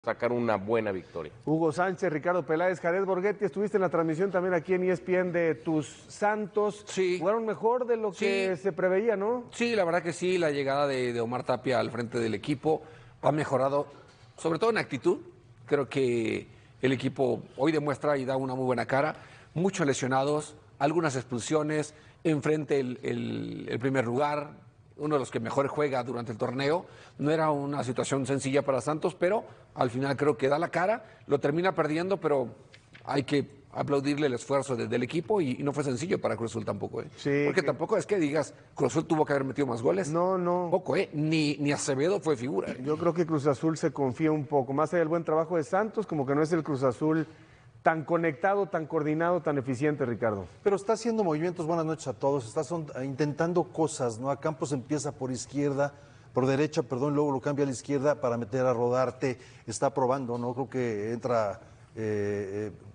sacar una buena victoria. Hugo Sánchez, Ricardo Peláez, Jared Borghetti, estuviste en la transmisión también aquí en ESPN de tus Santos. Sí. Jugaron mejor de lo que se preveía, ¿no? Sí, la verdad que sí, la llegada de Omar Tapia al frente del equipo ha mejorado, sobre todo en actitud. Creo que el equipo hoy demuestra y da una muy buena cara. Muchos lesionados, algunas expulsiones, enfrente el primer lugar, uno de los que mejor juega durante el torneo. No era una situación sencilla para Santos, pero al final creo que da la cara, lo termina perdiendo, pero hay que aplaudirle el esfuerzo del equipo y no fue sencillo para Cruz Azul tampoco. Sí, porque tampoco es que digas, Cruz Azul tuvo que haber metido más goles. No, no. Poco, ni Acevedo fue figura. Yo creo que Cruz Azul se confía un poco. Más allá del buen trabajo de Santos, como que no es el Cruz Azul tan conectado, tan coordinado, tan eficiente, Ricardo. Pero está haciendo movimientos, buenas noches a todos, está intentando cosas, ¿no? A Campos empieza por izquierda, por derecha, perdón, luego lo cambia a la izquierda para meter a Rodarte, está probando, ¿no? Creo que entra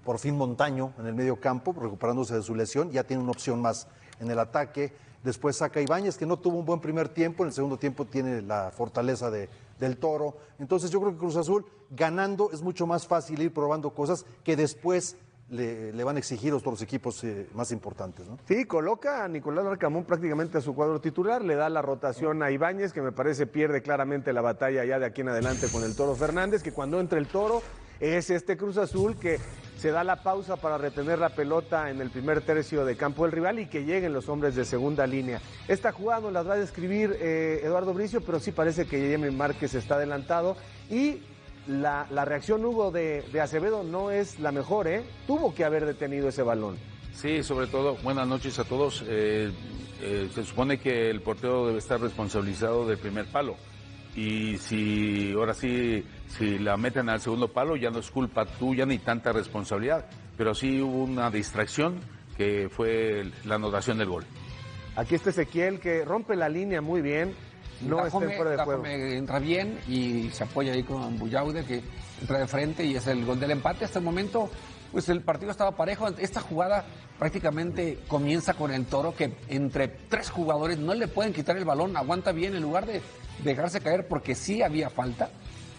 por fin Montaño en el medio campo, recuperándose de su lesión, ya tiene una opción más en el ataque. Después saca Ibáñez, que no tuvo un buen primer tiempo, en el segundo tiempo tiene la fortaleza del Toro. Entonces yo creo que Cruz Azul, ganando, es mucho más fácil ir probando cosas que después le van a exigir a otros equipos más importantes, ¿no? Sí, coloca a Nicolás Larcamón prácticamente a su cuadro titular, le da la rotación a Ibáñez, que me parece pierde claramente la batalla ya de aquí en adelante con el Toro Fernández, que cuando entra el Toro es este Cruz Azul que se da la pausa para retener la pelota en el primer tercio de campo del rival y que lleguen los hombres de segunda línea. Esta jugada nos las va a describir Eduardo Bricio, pero sí parece que Yeyemi Márquez está adelantado y la reacción, Hugo, de Acevedo no es la mejor, ¿eh? Tuvo que haber detenido ese balón. Sí, sobre todo, buenas noches a todos. Se supone que el portero debe estar responsabilizado del primer palo. Y si ahora sí, si la meten al segundo palo, ya no es culpa tuya ni tanta responsabilidad. Pero sí hubo una distracción que fue la anotación del gol. Aquí está Ezequiel que rompe la línea muy bien. No está fuera de juego. Entra bien y se apoya ahí con Buyaude, que entra de frente y es el gol del empate. Hasta el momento, pues el partido estaba parejo. Esta jugada prácticamente comienza con el Toro, que entre tres jugadores no le pueden quitar el balón, aguanta bien en lugar de dejarse caer porque sí había falta,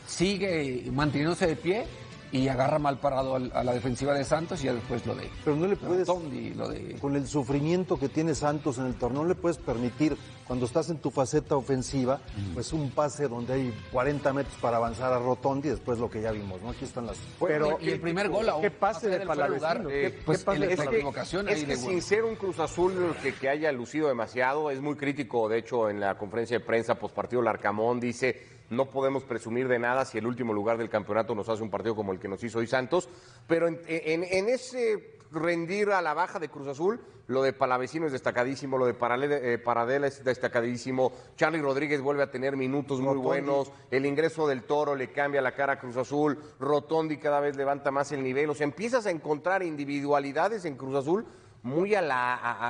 sigue manteniéndose de pie y agarra mal parado a la defensiva de Santos y ya después lo de... Pero no le puedes, de... con el sufrimiento que tiene Santos en el torneo, no le puedes permitir, cuando estás en tu faceta ofensiva, pues un pase donde hay 40 metros para avanzar a Rotondi y después lo que ya vimos, ¿no? Aquí están las... Pero y el primer gol, ¿qué pase de Palavecino? Pues ¿Qué pase? la equivocación Es ahí que de sin ser un Cruz Azul que haya lucido demasiado, es muy crítico. De hecho, en la conferencia de prensa postpartido, Larcamón dice: no podemos presumir de nada si el último lugar del campeonato nos hace un partido como el que nos hizo hoy Santos, pero en ese rendir a la baja de Cruz Azul, lo de Palavecino es destacadísimo, lo de Paradela es destacadísimo, Charly Rodríguez vuelve a tener minutos muy buenos, el ingreso del Toro le cambia la cara a Cruz Azul, Rotondi cada vez levanta más el nivel, o sea, empiezas a encontrar individualidades en Cruz Azul muy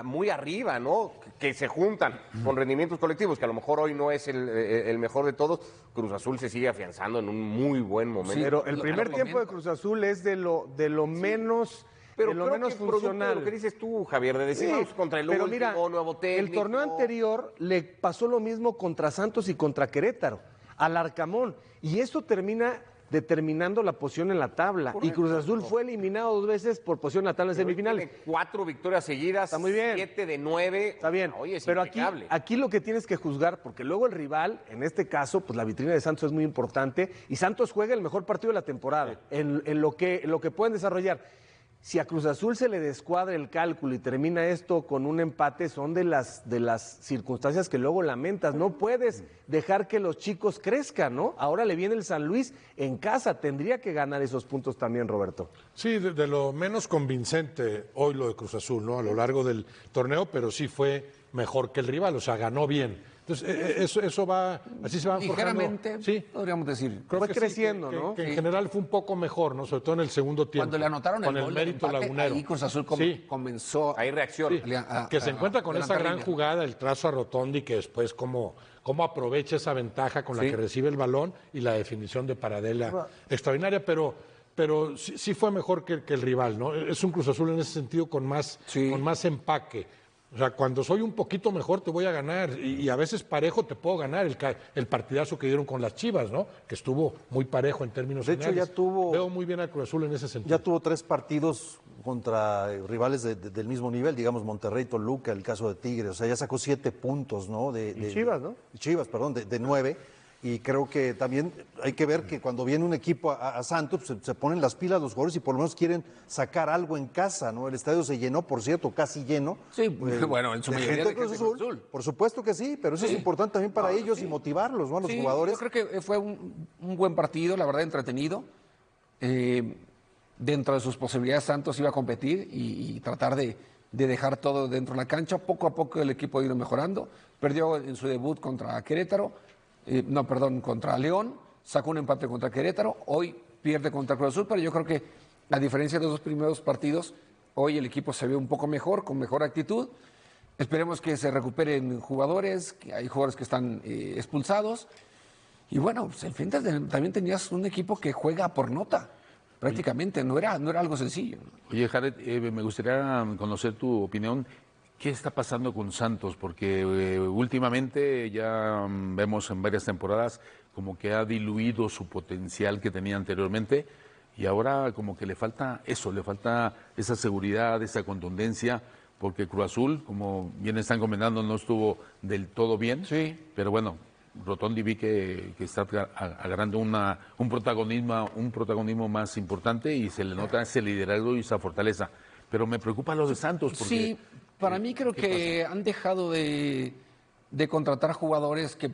muy arriba, ¿no? Que se juntan con rendimientos colectivos, que a lo mejor hoy no es el mejor de todos. Cruz Azul se sigue afianzando en un muy buen momento. Sí, pero el primer tiempo de Cruz Azul es de lo menos... Pero lo creo menos que producto funcional. de lo que dices tú, Javier, de decir, vamos contra el último, mira, nuevo técnico. el torneo anterior le pasó lo mismo contra Santos y contra Querétaro, al Arcamón, y eso termina determinando la posición en la tabla. Correcto. Y Cruz Azul fue eliminado 2 veces por posición en la tabla en semifinales. Tiene 4 victorias seguidas, está muy bien. 7 de 9. Está bien, oye, es pero impecable. aquí lo que tienes que juzgar, porque luego el rival, en este caso, pues la vitrina de Santos es muy importante, y Santos juega el mejor partido de la temporada, en lo que pueden desarrollar. Si a Cruz Azul se le descuadra el cálculo y termina esto con un empate, son de las circunstancias que luego lamentas. No puedes dejar que los chicos crezcan, ¿no? Ahora le viene el San Luis en casa, tendría que ganar esos puntos también, Roberto. Sí, de lo menos convincente hoy lo de Cruz Azul, ¿no? A lo largo del torneo, pero sí fue mejor que el rival, o sea, ganó bien. Entonces, eso va, así se va forjando. Ligeramente, sí, podríamos decir. Creo fue que creciendo, sí, ¿no? Que en general fue un poco mejor, ¿no? Sobre todo en el segundo tiempo. Cuando le anotaron con el gol mérito empate, lagunero. ahí Cruz Azul comenzó... Hay reacción. Que se encuentra con esa gran jugada, el trazo a Rotondi, que después cómo aprovecha esa ventaja con la que recibe el balón y la definición de Paradela extraordinaria, pero sí fue mejor que el rival, ¿no? Es un Cruz Azul en ese sentido con más empaque. O sea, cuando soy un poquito mejor te voy a ganar y a veces parejo te puedo ganar. El partidazo que dieron con las Chivas, ¿no? Que estuvo muy parejo en términos De hecho, generales. ya tuvo- Veo muy bien a Cruz Azul en ese sentido. Ya tuvo 3 partidos contra rivales del mismo nivel, digamos Monterrey, Toluca, el caso de Tigres, o sea, ya sacó 7 puntos, ¿no? Y Chivas, ¿no? Chivas, perdón, de 9. Y creo que también hay que ver que cuando viene un equipo a Santos, se ponen las pilas los jugadores y por lo menos quieren sacar algo en casa, ¿no? El estadio se llenó, por cierto, casi lleno. Sí, bueno, en su de mayoría gente de Cruz gente de Cruz Azul. Azul. Por supuesto que sí, pero eso es importante también para ellos y motivarlos, ¿no? A los Sí, jugadores. yo creo que fue un buen partido, la verdad, entretenido. Dentro de sus posibilidades, Santos iba a competir y tratar de dejar todo dentro de la cancha. Poco a poco el equipo ha ido mejorando. Perdió en su debut contra Querétaro, contra León. Sacó un empate contra Querétaro. Hoy pierde contra Cruz Azul, pero yo creo que, a diferencia de los dos primeros partidos, hoy el equipo se ve un poco mejor, con mejor actitud. Esperemos que se recuperen jugadores, que hay jugadores que están expulsados. Y bueno, pues, enfrente también tenías un equipo que juega por nota, prácticamente, no era algo sencillo. Oye, Jared, me gustaría conocer tu opinión. ¿Qué está pasando con Santos? Porque últimamente ya vemos en varias temporadas como que ha diluido su potencial que tenía anteriormente y ahora como que le falta eso, le falta esa seguridad, esa contundencia, porque Cruz Azul, como bien están comentando, no estuvo del todo bien. Sí. Pero bueno, Rotondi vi que está agarrando un protagonismo más importante y se le nota ese liderazgo y esa fortaleza. Pero me preocupa lo de Santos. Porque, Sí, para mí creo que han dejado de contratar jugadores que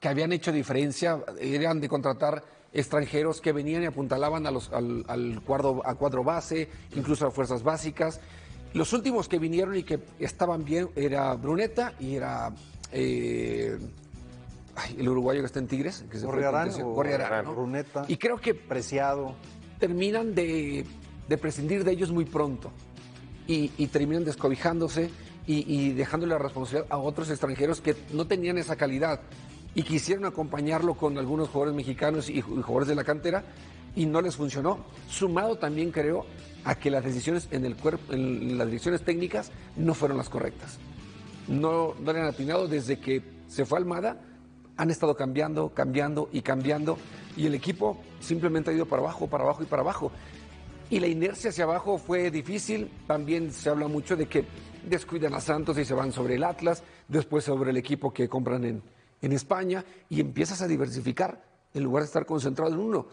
habían hecho diferencia, eran de contratar extranjeros que venían y apuntalaban al cuadro base, incluso a fuerzas básicas. Los últimos que vinieron y que estaban bien era Bruneta y era el uruguayo que está en Tigres, que se fue Gorriarán, Gorriarán, ¿no? Bruneta. Y creo que Preciado. terminan de prescindir de ellos muy pronto y terminan descobijándose y dejándole la responsabilidad a otros extranjeros que no tenían esa calidad y quisieron acompañarlo con algunos jugadores mexicanos y jugadores de la cantera y no les funcionó. Sumado también creo a que las decisiones en las direcciones técnicas no fueron las correctas. No le han atinado desde que se fue Almada, han estado cambiando y el equipo simplemente ha ido para abajo, para abajo y para abajo. Y la inercia hacia abajo fue difícil. También se habla mucho de que descuidan a Santos y se van sobre el Atlas, después sobre el equipo que compran en España y empiezas a diversificar en lugar de estar concentrado en uno.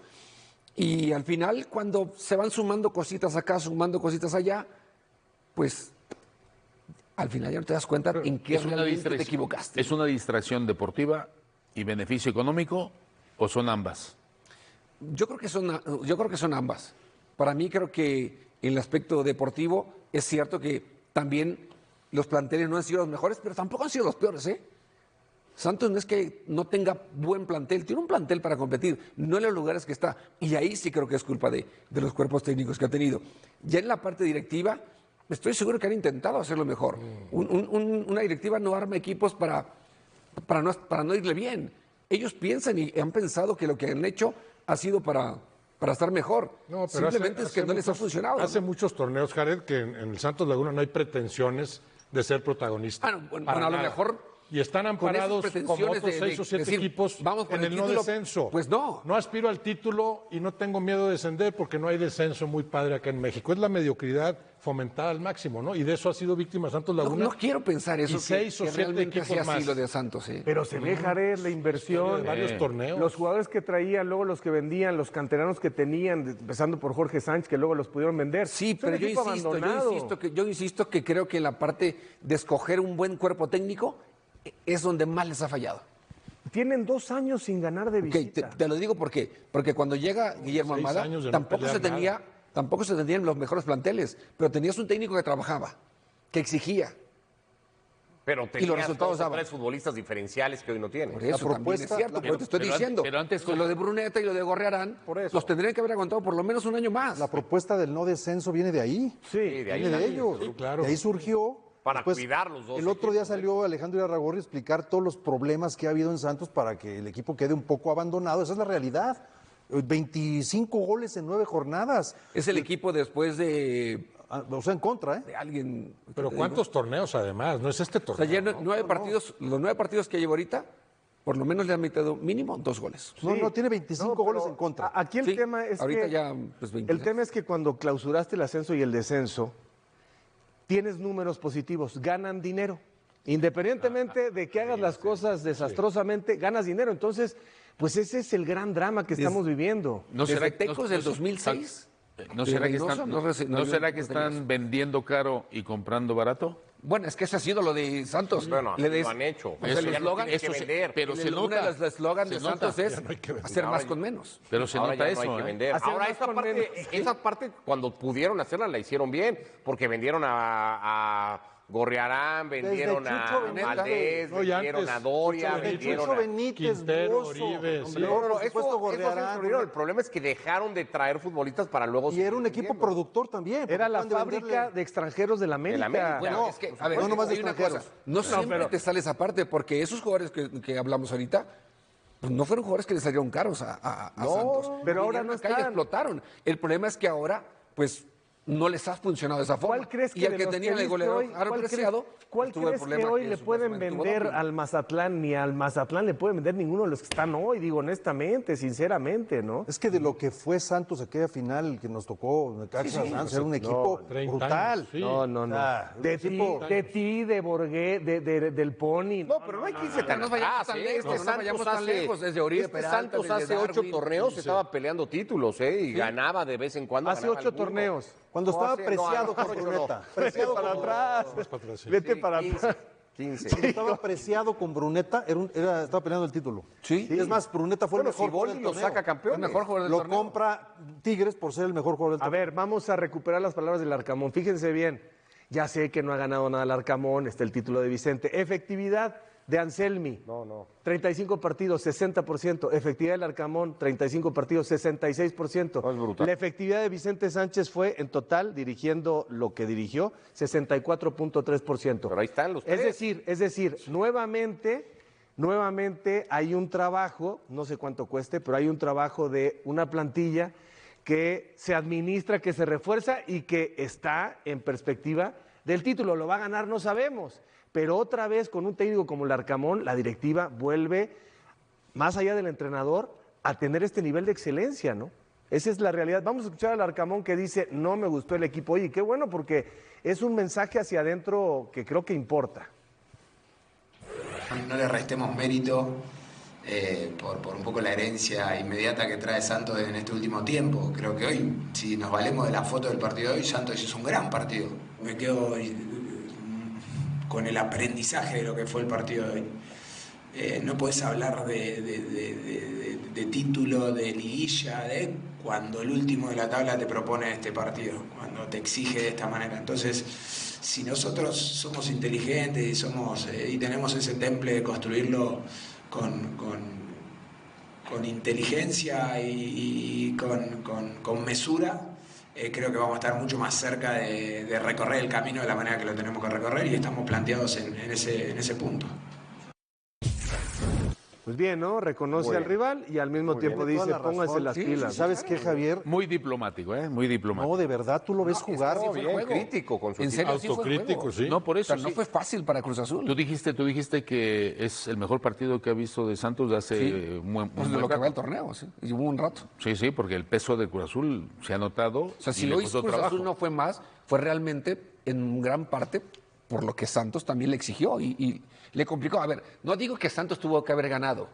Y al final, cuando se van sumando cositas acá, sumando cositas allá, pues al final ya no te das cuenta en qué realmente te equivocaste. ¿Es una distracción deportiva y beneficio económico o son ambas? Yo creo que son ambas. Para mí creo que en el aspecto deportivo es cierto que también los planteles no han sido los mejores, pero tampoco han sido los peores, ¿eh? Santos no es que no tenga buen plantel, tiene un plantel para competir, no en los lugares que está. Y ahí sí creo que es culpa de los cuerpos técnicos que ha tenido. Ya en la parte directiva, estoy seguro que han intentado hacerlo mejor. Una directiva no arma equipos para no irle bien. Ellos piensan y han pensado que lo que han hecho ha sido para estar mejor. No, pero simplemente es que no les ha funcionado. Hace ¿no? muchos torneos, Jared, que en el Santos Laguna no hay pretensiones de ser protagonista. Bueno, a lo mejor y están amparados con esas como otros pretensiones 6 o 7 decir, equipos vamos por en el no título. descenso. Pues no. No aspiro al título y no tengo miedo de descender porque no hay descenso muy padre acá en México. Es la mediocridad fomentada al máximo, ¿no? Y de eso ha sido víctima Santos Laguna. No quiero pensar eso. Y 6 o 7 realmente equipos sea así más. lo de Santos. Pero se ve, Jared, la inversión. De varios torneos. Los jugadores que traían, luego los que vendían, los canteranos que tenían, empezando por Jorge Sánchez, que luego los pudieron vender. Sí, Es un pero equipo abandonado. yo insisto que creo que en la parte de escoger un buen cuerpo técnico es donde más les ha fallado. Tienen 2 años sin ganar de Ok, visita. te lo digo porque cuando llega Guillermo 6 Almada, años de no tampoco pelear se tenían los mejores planteles, pero tenías un técnico que trabajaba, que exigía. Pero los tenías resultados 2 o daban. 3 futbolistas diferenciales que hoy no tienen. Por eso también propuesta- es cierto, pero te estoy pero diciendo. pero antes, que lo de Bruneta y lo de Gorriarán, Por eso. los tendrían que haber aguantado por lo menos un año más. La propuesta del no descenso viene de ahí. Sí, de ahí Viene de ellos. claro. De ahí surgió. Para Después, cuidar los dos El otro día equipos, salió Alejandro Irarrágorri a explicar todos los problemas que ha habido en Santos para que el equipo quede un poco abandonado. Esa es la realidad. 25 goles en 9 jornadas. Es el equipo después de o sea, en contra, ¿eh? de alguien. Pero te ¿cuántos torneos además? No es este digo. O sea, torneo. ya los 9 partidos que llevo ahorita, por lo menos le han metido mínimo 2 goles. No, tiene 25 No, goles pero en contra. Aquí el Sí, tema es ahorita que ya, pues, 26. el tema es que cuando clausuraste el ascenso y el descenso, tienes números positivos, ganan dinero. Independientemente de que hagas las cosas desastrosamente, ganas dinero. Entonces, pues ese es el gran drama que estamos viviendo. Desde Tecos del 2006. ¿No será que Reynoso, están, no será que están vendiendo caro y comprando barato? Bueno, es que ese ha sido lo de Santos. Bueno, así Le lo han hecho. O sea, el Eso ya no eslogan, tiene que vender. pero se nota. Uno de los eslogans de se nota. Santos es Ya no hay que vender. hacer Ahora más ya- con menos. Pero se Ahora nota ya no hay eso, que ¿eh? vender. Hacer Ahora más con menos. esa parte cuando pudieron hacerla la hicieron bien, porque vendieron a Gorriarán, vendieron Desde a Chucho Benítez. Valdés, No, y vendieron antes, a Doria, Chucho vendieron Chucho a... Benítez, Quintero, Bozo, Oribe, sí. hombre, No, por eso supuesto, sí Gorriarán. ocurrió. El problema es que dejaron de traer futbolistas para luego Y seguir era un equipo vendiendo. productor también. porque Era la acaban de fábrica venderle- de extranjeros de la América. América. Bueno, no, es que, por a ver, supuesto, no nomás de hay una extranjeros. cosa. No siempre pero- te sale esa parte, porque esos jugadores que hablamos ahorita, pues no fueron jugadores que le salieron caros a Santos. pero ahora Vinieron no acá y están. explotaron. El problema es que ahora, pues, no les ha funcionado de esa forma. ¿Cuál crees que y el de que los tenía que el viste goleador hoy, Aaron Preciado, ¿cuál pues, tuvo el crees que problema hoy que le pueden supuestamente tuvo vender doping? al Mazatlán? Ni al Mazatlán le pueden vender ninguno de los que están hoy, digo honestamente, sinceramente, ¿no? Es que de lo que fue Santos aquella final que nos tocó, Necaxa, Santos, era un equipo 30 brutal. años, sí. No, no, no. O sea, De un ti, equipo- de Borgué, del Pony. No, pero no hay que irse tan nos vayamos atrás. tan ¿eh? lejos, no vayamos tan lejos. Desde Oribe este Peralta, Santos desde hace 8 Darwin. torneos estaba peleando títulos, y ganaba de vez en cuando. Hace ganaba 8 alguno. torneos. Cuando No, estaba hace- no, Preciado no, con ocho no. Bruneta. Vete Preciado para con- atrás. Más para atrás, sí. Vete para atrás. 15. Cuando estaba Preciado con Bruneta, estaba peleando el título. Sí. Y es más, Bruneta fue Bueno, el mejor jugador Siboldi del lo torneo. saca campeón. El mejor jugador del Lo torneo. compra Tigres por ser el mejor jugador del A torneo. ver, vamos a recuperar las palabras del Arcamón. Fíjense bien, ya sé que no ha ganado nada el Arcamón, está el título de Vicente. Efectividad de Anselmi. No. 35 partidos, 60%. Efectividad del Arcamón, 35 partidos, 66%. No, es brutal. La efectividad de Vicente Sánchez fue, en total, dirigiendo lo que dirigió, 64.3%. Pero ahí están los Es tres. decir, nuevamente hay un trabajo, no sé cuánto cueste, pero hay un trabajo de una plantilla que se administra, que se refuerza y que está en perspectiva del título. ¿Lo va a ganar? No sabemos. Pero otra vez, con un técnico como el Arcamón, la directiva vuelve, más allá del entrenador, a tener este nivel de excelencia, ¿no? Esa es la realidad. Vamos a escuchar al Arcamón que dice, no me gustó el equipo. Oye, qué bueno, porque es un mensaje hacia adentro que creo que importa. No le restemos mérito por un poco la herencia inmediata que trae Santos en este último tiempo. Creo que hoy, si nos valemos de la foto del partido de hoy, Santos hizo un gran partido. Me quedo con el aprendizaje de lo que fue el partido de hoy. No puedes hablar de título, de liguilla, cuando el último de la tabla te propone este partido, cuando te exige de esta manera. Entonces, si nosotros somos inteligentes y tenemos ese temple de construirlo con inteligencia y con mesura, creo que vamos a estar mucho más cerca de recorrer el camino de la manera que lo tenemos que recorrer y estamos planteados en ese punto. Pues bien, ¿no? Reconoce Muy al bien. rival y al mismo tiempo Tiene toda dice, la razón. pónganse las Sí, pilas. ¿Sabes qué, Javier? Muy diplomático, Muy diplomático. No, de verdad, tú lo ves jugar. sí fue bien juego. crítico con su En equipo. serio, sí fue Autocrítico, juego. sí. No, por O eso sea, no sí. fue fácil para Cruz Azul. Tú dijiste que es el mejor partido que ha visto de Santos de hace Sí. un buen Pues de lo que rato. va el torneo, sí. Y hubo un rato. Sí, porque el peso de Cruz Azul se ha notado. O sea, si y le hoy costó Cruz trabajo. Azul no fue más, fue realmente en gran parte por lo que Santos también le exigió y le complicó. A ver, no digo que Santos tuvo que haber ganado,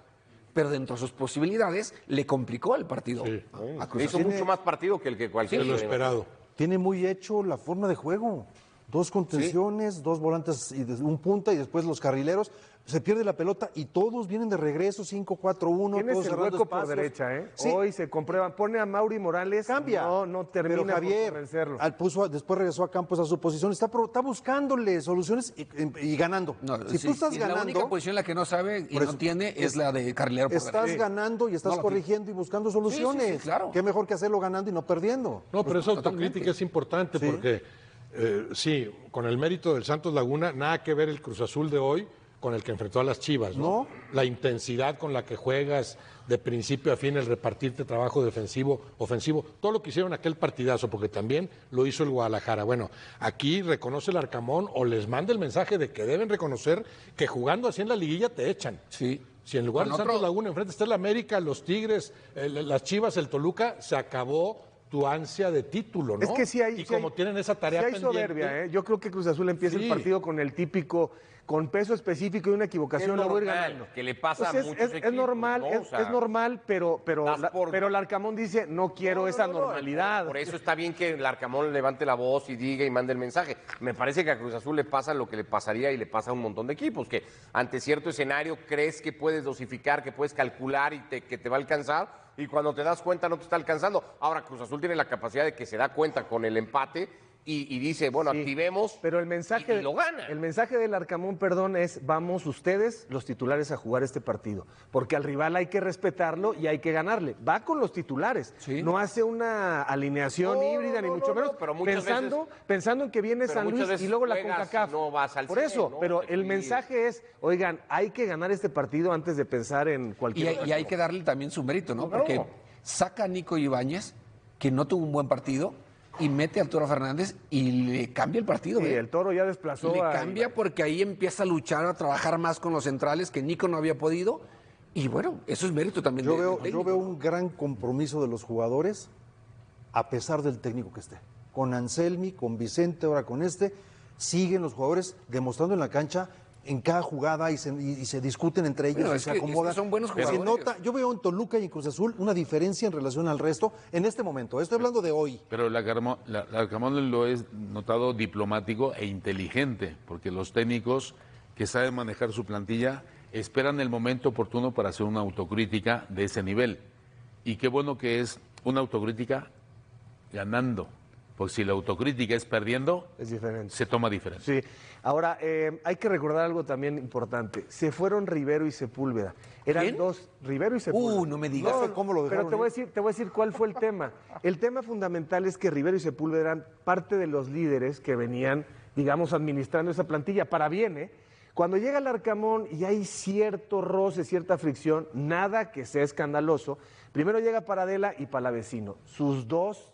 pero dentro de sus posibilidades le complicó el partido Sí. a Cruz Hizo Azul. mucho más partido que el que cualquier. Es lo esperado. Tiene muy hecho la forma de juego. Dos contenciones, dos volantes y un punta y después los carrileros. Se pierde la pelota y todos vienen de regreso, 5-4-1. Tienes todos el cerrando hueco por espacios. derecha, ¿eh? Sí. Hoy se comprueba. Pone a Mauri Morales. Cambia. No termina Pero Javier, por convencerlo. después regresó a Campos a su posición. Está buscándole soluciones y ganando. No, si sí, tú estás y la única ganando, posición en la que no sabe y Por no eso, tiene es la de carrilero por estás derecha. ganando y estás No la corrigiendo y buscando soluciones. Sí, claro. Qué mejor que hacerlo ganando y no perdiendo. No, pero esa totalmente. autocrítica es importante porque, sí, con el mérito del Santos Laguna, nada que ver el Cruz Azul de hoy con el que enfrentó a las Chivas, ¿no? La intensidad con la que juegas de principio a fin, el repartirte trabajo defensivo, ofensivo, todo lo que hicieron aquel partidazo, porque también lo hizo el Guadalajara. Bueno, aquí reconoce el Arcamón o les manda el mensaje de que deben reconocer que jugando así en la liguilla te echan. Sí. Si en lugar de Santos Laguna enfrente está el América, los Tigres, las Chivas, el Toluca, se acabó tu ansia de título, ¿no? Es que sí hay, y como tienen esa tarea sí hay pendiente, soberbia, ¿eh? Yo creo que Cruz Azul empieza el partido con el típico, con peso específico y una equivocación, lo voy a ir ganando. Que le pasa Pues a muchos equipos, es normal, ¿no? O sea, es normal, pero el Arcamón dice, no quiero esa normalidad. Por eso está bien que el Arcamón levante la voz y diga y mande el mensaje. Me parece que a Cruz Azul le pasa lo que le pasaría y le pasa a un montón de equipos, que ante cierto escenario crees que puedes dosificar, que puedes calcular y que te va a alcanzar, y cuando te das cuenta no te está alcanzando. Ahora Cruz Azul tiene la capacidad de que se da cuenta con el empate y dice, bueno, Sí, activemos, pero el mensaje, y lo gana. El mensaje del Arcamón, perdón, es vamos ustedes, los titulares, a jugar este partido. Porque al rival hay que respetarlo y hay que ganarle. Va con los titulares. Sí. No hace una alineación híbrida, ni mucho menos. pero muchas pensando en que viene pero San muchas Luis veces y luego la juegas CONCACAF. y no vas al Por 100, eso, ¿no? pero Te el fui- mensaje es, oigan, hay que ganar este partido antes de pensar en cualquier otra Y hay cosa. que darle también su mérito, ¿no? Claro. Porque saca a Nico Ibáñez, que no tuvo un buen partido, y mete a Arturo Fernández y le cambia el partido. Sí, ¿eh? el Toro ya desplazó Le a... cambia porque ahí empieza a luchar, a trabajar más con los centrales, que Nico no había podido. Y bueno, eso es mérito también Yo del veo, técnico. yo veo un gran compromiso de los jugadores, a pesar del técnico que esté. Con Anselmi, con Vicente, ahora con este, siguen los jugadores demostrando en la cancha en cada jugada y se discuten entre ellos, Bueno, y es se que acomodan. son buenos Se jugadores. nota, yo veo en Toluca y en Cruz Azul una diferencia en relación al resto en este momento. Estoy hablando de hoy. Pero el Arcamón lo he notado diplomático e inteligente, porque los técnicos que saben manejar su plantilla esperan el momento oportuno para hacer una autocrítica de ese nivel. Y qué bueno que es una autocrítica ganando, porque si la autocrítica es perdiendo, Es diferente. se toma diferente. Sí. Ahora, hay que recordar algo también importante. Se fueron Rivero y Sepúlveda. Eran ¿Quién? dos, Rivero y Sepúlveda. No me digas. No sé cómo lo dejaron Pero te voy a decir cuál fue el tema. El tema fundamental es que Rivero y Sepúlveda eran parte de los líderes que venían, digamos, administrando esa plantilla, para bien, ¿eh? Cuando llega el Arcamón y hay cierto roce, cierta fricción, nada que sea escandaloso, primero llega Paradela y Palavecino, sus dos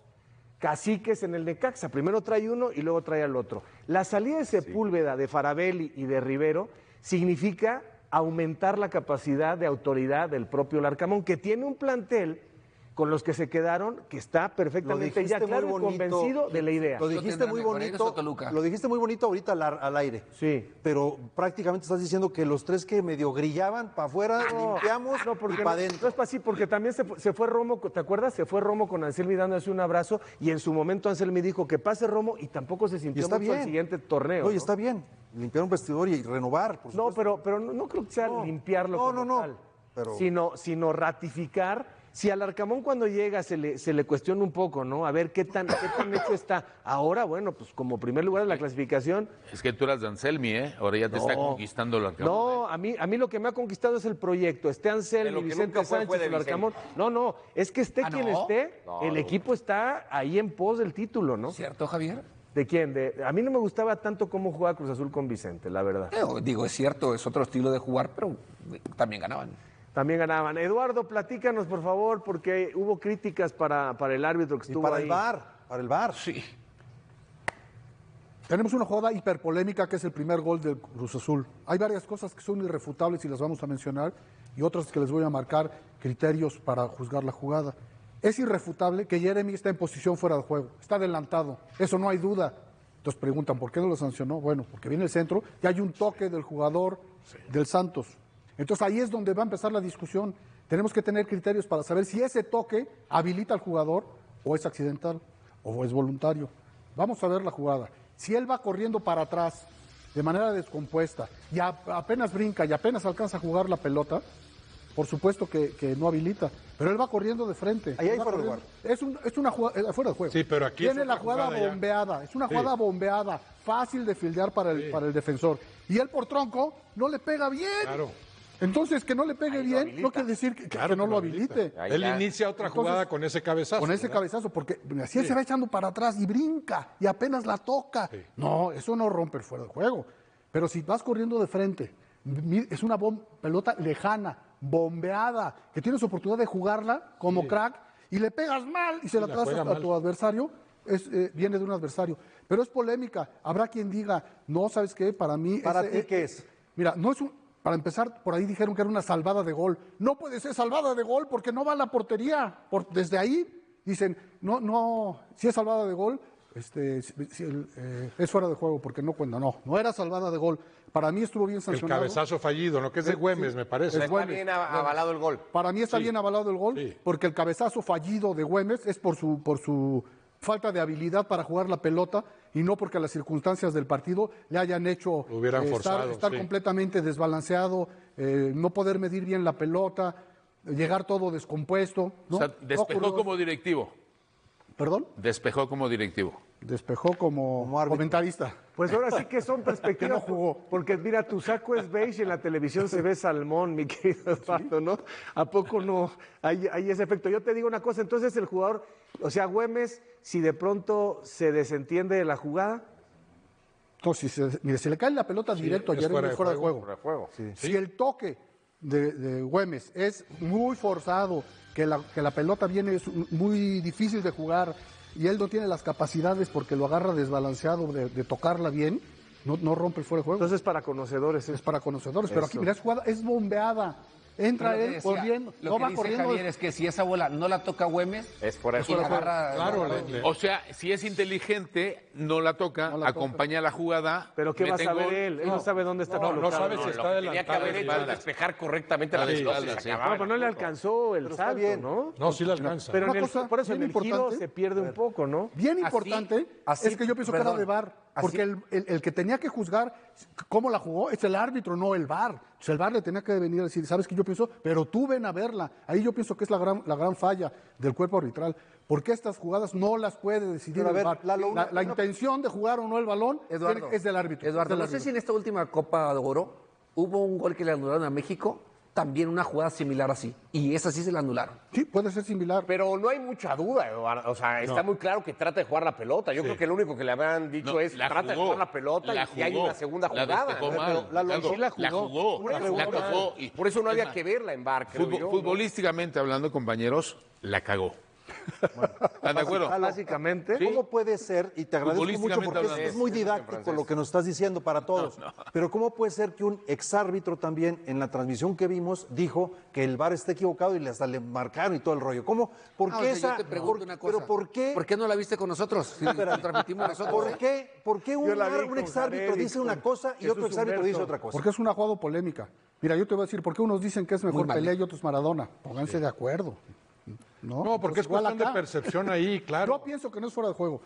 caciques en el Necaxa. Primero trae uno y luego trae al otro. La salida de Sepúlveda, de Farabelli y de Rivero significa aumentar la capacidad de autoridad del propio Larcamón, que tiene un plantel con los que se quedaron, que está perfectamente ya claro y convencido de la idea. Lo dijiste tendrán muy mejor, regreso bonito. a Toluca. Lo dijiste muy bonito ahorita al aire. Sí. Pero prácticamente estás diciendo que los tres que medio grillaban para afuera, limpiamos porque y para no adentro. es así, porque también se fue Romo, ¿te acuerdas? Se fue Romo con Anselmi dándose un abrazo y en su momento Anselmi dijo que pase Romo y tampoco se Y sintió está mucho bien. el siguiente torneo. No, y ¿no? está bien. Limpiar un vestidor y renovar, por No, supuesto. pero no creo que sea No. limpiarlo No, como no, tal, pero- sino ratificar. Si al Arcamón cuando llega se le cuestiona un poco, ¿no? A ver qué tan hecho está. Ahora, bueno, pues como primer lugar de la clasificación. Es que tú eras de Anselmi, ¿eh? Ahora ya te está conquistando el Arcamón. No, a mí lo que me ha conquistado es el proyecto. Esté De Anselmi, lo que Vicente nunca fue, Sánchez, fue de el Arcamón. Vicente. No, es que esté ¿Ah, quien no? esté, el equipo está ahí en pos del título, ¿no? ¿Cierto, Javier? ¿De quién? A mí no me gustaba tanto cómo jugaba Cruz Azul con Vicente, la verdad. Digo, es cierto, es otro estilo de jugar, pero también ganaban. También ganaban. Eduardo, platícanos, por favor, porque hubo críticas para el árbitro que Y estuvo para ahí. el VAR, para el VAR. Sí. Tenemos una jugada hiperpolémica que es el primer gol del Cruz Azul. Hay varias cosas que son irrefutables y las vamos a mencionar y otras que les voy a marcar criterios para juzgar la jugada. Es irrefutable que Jeremy está en posición fuera de juego, está adelantado, eso no hay duda. Entonces preguntan, ¿por qué no lo sancionó? Bueno, porque viene el centro y hay un toque del jugador del Santos. Entonces ahí es donde va a empezar la discusión. Tenemos que tener criterios para saber si ese toque habilita al jugador o es accidental o es voluntario. Vamos a ver la jugada. Si él va corriendo para atrás de manera descompuesta y apenas brinca y apenas alcanza a jugar la pelota, por supuesto que no habilita, pero él va corriendo de frente. Ahí hay Él va fuera de corriendo. Es una jugada fuera de juego. Sí, pero aquí es tiene la otra jugada jugada ya. bombeada, es una Sí. jugada bombeada, fácil de fildear para el defensor. Y él por tronco no le pega bien. Claro. Entonces, que no le pegue bien no quiere decir que no lo habilite. Ahí Él ya. inicia otra Entonces, jugada con ese cabezazo. Con ese ¿verdad? cabezazo, porque así él se va echando para atrás y brinca y apenas la toca. Sí. No, eso no rompe el fuera de juego. Pero si vas corriendo de frente, Es una pelota lejana, bombeada, que tienes oportunidad de jugarla como crack y le pegas mal y se la traes a tu adversario. Viene de un adversario. Pero es polémica. Habrá quien diga, no, ¿sabes qué? Para mí... ¿Para ti qué es? Mira, no es un... Para empezar, por ahí dijeron que era una salvada de gol. No puede ser salvada de gol porque no va a la portería. Desde ahí dicen, no, si es salvada de gol, es fuera de juego porque no cuenta. No era salvada de gol. Para mí estuvo bien sancionado. El cabezazo fallido, ¿no? Que es de Güemes, me parece. Está bien avalado el gol. Para mí está bien avalado el gol porque el cabezazo fallido de Güemes es por su falta de habilidad para jugar la pelota y no porque las circunstancias del partido le hayan hecho estar completamente desbalanceado, no poder medir bien la pelota, llegar todo descompuesto. ¿no? O sea, despejó como directivo. ¿Perdón? Despejó como directivo. Despejó como comentarista. Pues ahora sí que son perspectivas. Que no jugó. Porque mira, tu saco es beige y en la televisión se ve salmón, mi querido Eduardo, ¿no? ¿A poco no hay ese efecto? Yo te digo una cosa, entonces el jugador, o sea, Güemes, si de pronto se desentiende de la jugada. No, si le cae la pelota directo ayer es fuera de juego. Sí. Si el toque de Güemes es muy forzado, que la pelota viene es muy difícil de jugar y él no tiene las capacidades porque lo agarra desbalanceado de tocarla bien, no rompe el fuera de juego. Entonces para conocedores. Es para conocedores, pero aquí mira, es jugada, es bombeada. Entra él corriendo, lo que dice Javier es que si esa bola no la toca Güemes, es por eso. O sea, si es inteligente, no la toca, acompaña la jugada. Pero ¿qué va a saber él? Él no sabe dónde está colocado. No sabe si está tenía que haber hecho despejar correctamente la espalda. No, pero no le alcanzó el salto, ¿no? No, sí le alcanza. Pero por eso en el giro se pierde un poco, ¿no? Bien importante es que yo pienso que era de VAR. Porque el que tenía que juzgar cómo la jugó es el árbitro, no el VAR. O sea, el VAR le tenía que venir a decir, ¿sabes qué yo pienso? Pero tú ven a verla. Ahí yo pienso que es la gran falla del cuerpo arbitral. Porque estas jugadas no las puede decidir el VAR. La intención de jugar o no el balón es del árbitro. Eduardo, no sé si en esta última Copa de Oro hubo un gol que le anularon a México, también una jugada similar así. Y esa sí se la anularon. Sí, puede ser similar. Pero no hay mucha duda, Eduardo. O sea, está muy claro que trata de jugar la pelota. Yo creo que lo único que le habían dicho es trata de jugar la pelota y hay una segunda jugada. Sí la jugó. Por eso no había que verla en VAR, creo yo. Futbolísticamente hablando, compañeros, la cagó. ¿Están de acuerdo? Básicamente. ¿Cómo puede ser? Y te agradezco mucho porque es muy didáctico lo que nos estás diciendo para todos. Pero ¿cómo puede ser que un exárbitro también en la transmisión que vimos dijo que el VAR está equivocado y hasta le marcaron y todo el rollo? ¿Cómo? ¿Por qué esa? Yo te pregunto una cosa. ¿Pero por qué? ¿Por qué no la viste con nosotros? Si la transmitimos nosotros. ¿Por qué un exárbitro dice una cosa y otro exárbitro dice otra cosa? Porque es una jugada polémica. Mira, yo te voy a decir, ¿por qué unos dicen que es mejor Pelé y otros Maradona? Pónganse de acuerdo. No, porque es cuestión de percepción ahí, claro. Yo pienso que no es fuera de juego.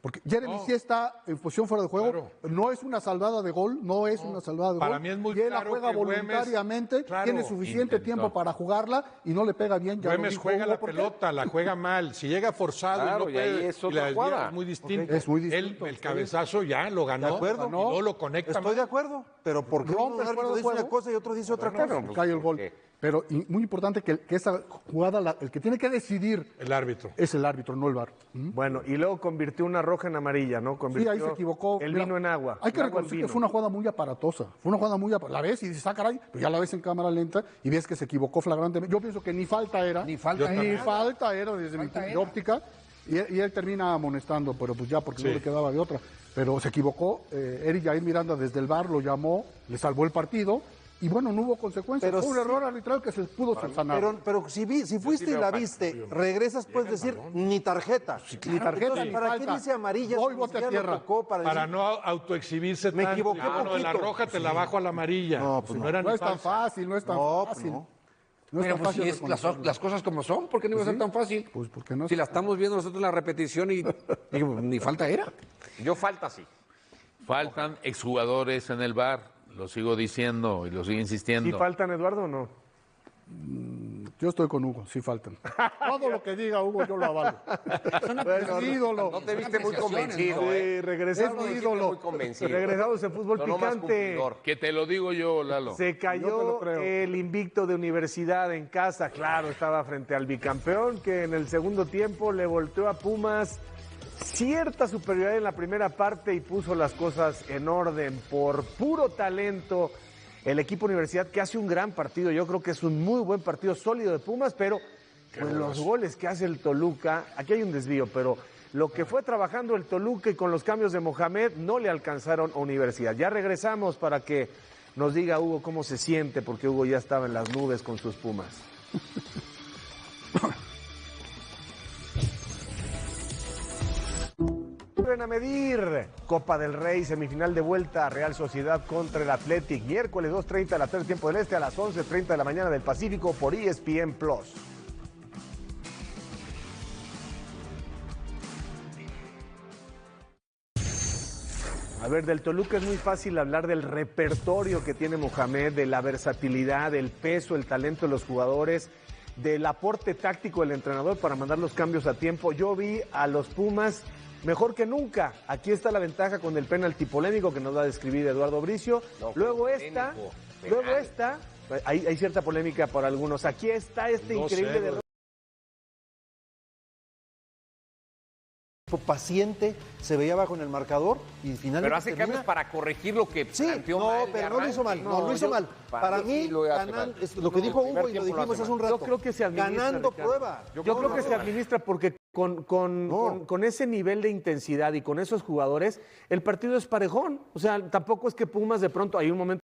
Porque Jeremy sí está en posición fuera de juego. Claro. No es una salvada de gol, una salvada de gol. Para mí es muy claro. Y él la juega voluntariamente, tiene suficiente tiempo para jugarla y no le pega bien. Güemes juega la pelota, la juega mal. Si llega forzado y no puede, es otra jugada. Es muy distinto. Es muy distinto. El cabezazo ya lo ganó. De acuerdo. No lo conecta. Estoy de acuerdo, pero ¿por qué uno dice una cosa y otro dice otra cosa? Cae el gol. Pero muy importante que esa jugada, el que tiene que decidir el árbitro. Es el árbitro, no el VAR. Bueno, y luego convirtió una roja en amarilla, ¿no? Sí, ahí se equivocó. El vino en agua. Hay que reconocer que fue una jugada muy aparatosa. Fue una jugada muy aparatosa. La ves y dices, caray, pues ya la ves en cámara lenta y ves que se equivocó flagrantemente. Yo pienso que ni falta era. Ni falta era desde mi óptica. Y él termina amonestando, pero pues ya porque no le quedaba de otra. Pero se equivocó. Eric Jair Miranda desde el VAR lo llamó, le salvó el partido. Y bueno, no hubo consecuencias. Pero fue un error arbitral que se pudo sanar. Pero si fuiste y la viste, regresas, puedes decir, ni tarjeta. Ni tarjeta, entonces, ¿para qué dice amarilla? Hoy bote a tierra. Para no autoexhibirse tanto. Me equivoqué de la roja te la bajo a la amarilla. No, pues no es tan fácil, no es tan fácil. No pero pues si es las cosas como son, ¿por qué no iba a ser tan fácil? Pues porque no. Si la estamos viendo nosotros en la repetición y ni falta era. Yo falta sí. Faltan exjugadores en el VAR. Lo sigo diciendo y lo sigo insistiendo. ¿Sí faltan, Eduardo, o no? Yo estoy con Hugo, sí faltan. Todo lo que diga Hugo yo lo avalo. Es mi ídolo. No te viste muy convencido, ¿no? Regresamos, es mi ídolo. Muy convencido. Regresamos en fútbol picante. Que te lo digo yo, Lalo. Se cayó el invicto de Universidad en casa. Claro, estaba frente al bicampeón que en el segundo tiempo le volteó a Pumas cierta superioridad en la primera parte y puso las cosas en orden por puro talento el equipo Universidad que hace un gran partido. Yo creo que es un muy buen partido sólido de Pumas, pero pues los goles que hace el Toluca, aquí hay un desvío, pero lo que fue trabajando el Toluca y con los cambios de Mohamed no le alcanzaron a Universidad. Ya regresamos para que nos diga Hugo cómo se siente, porque Hugo ya estaba en las nubes con sus Pumas. A medir Copa del Rey, semifinal de vuelta, Real Sociedad contra el Athletic, miércoles 2:30 de la tarde, tiempo del este, a las 11:30 de la mañana del Pacífico por ESPN Plus. A ver, del Toluca es muy fácil hablar del repertorio que tiene Mohamed, de la versatilidad, del peso, el talento de los jugadores, del aporte táctico del entrenador para mandar los cambios a tiempo. Yo vi a los Pumas mejor que nunca. Aquí está la ventaja con el penalti polémico que nos va a describir Eduardo Bricio. No, luego esta, hay cierta polémica por algunos. Aquí está increíble derrota. Paciente, se veía bajo en el marcador y finalmente pero hace cambios para corregir lo que planteó mal. Pero no lo hizo mal, no lo hizo mal. Para mí, lo que dijo Hugo y lo dijimos hace un rato, yo creo que se administra, ganando Ricardo. prueba. Yo creo que se administra porque con ese nivel de intensidad y con esos jugadores, el partido es parejón. O sea, tampoco es que Pumas de pronto hay un momento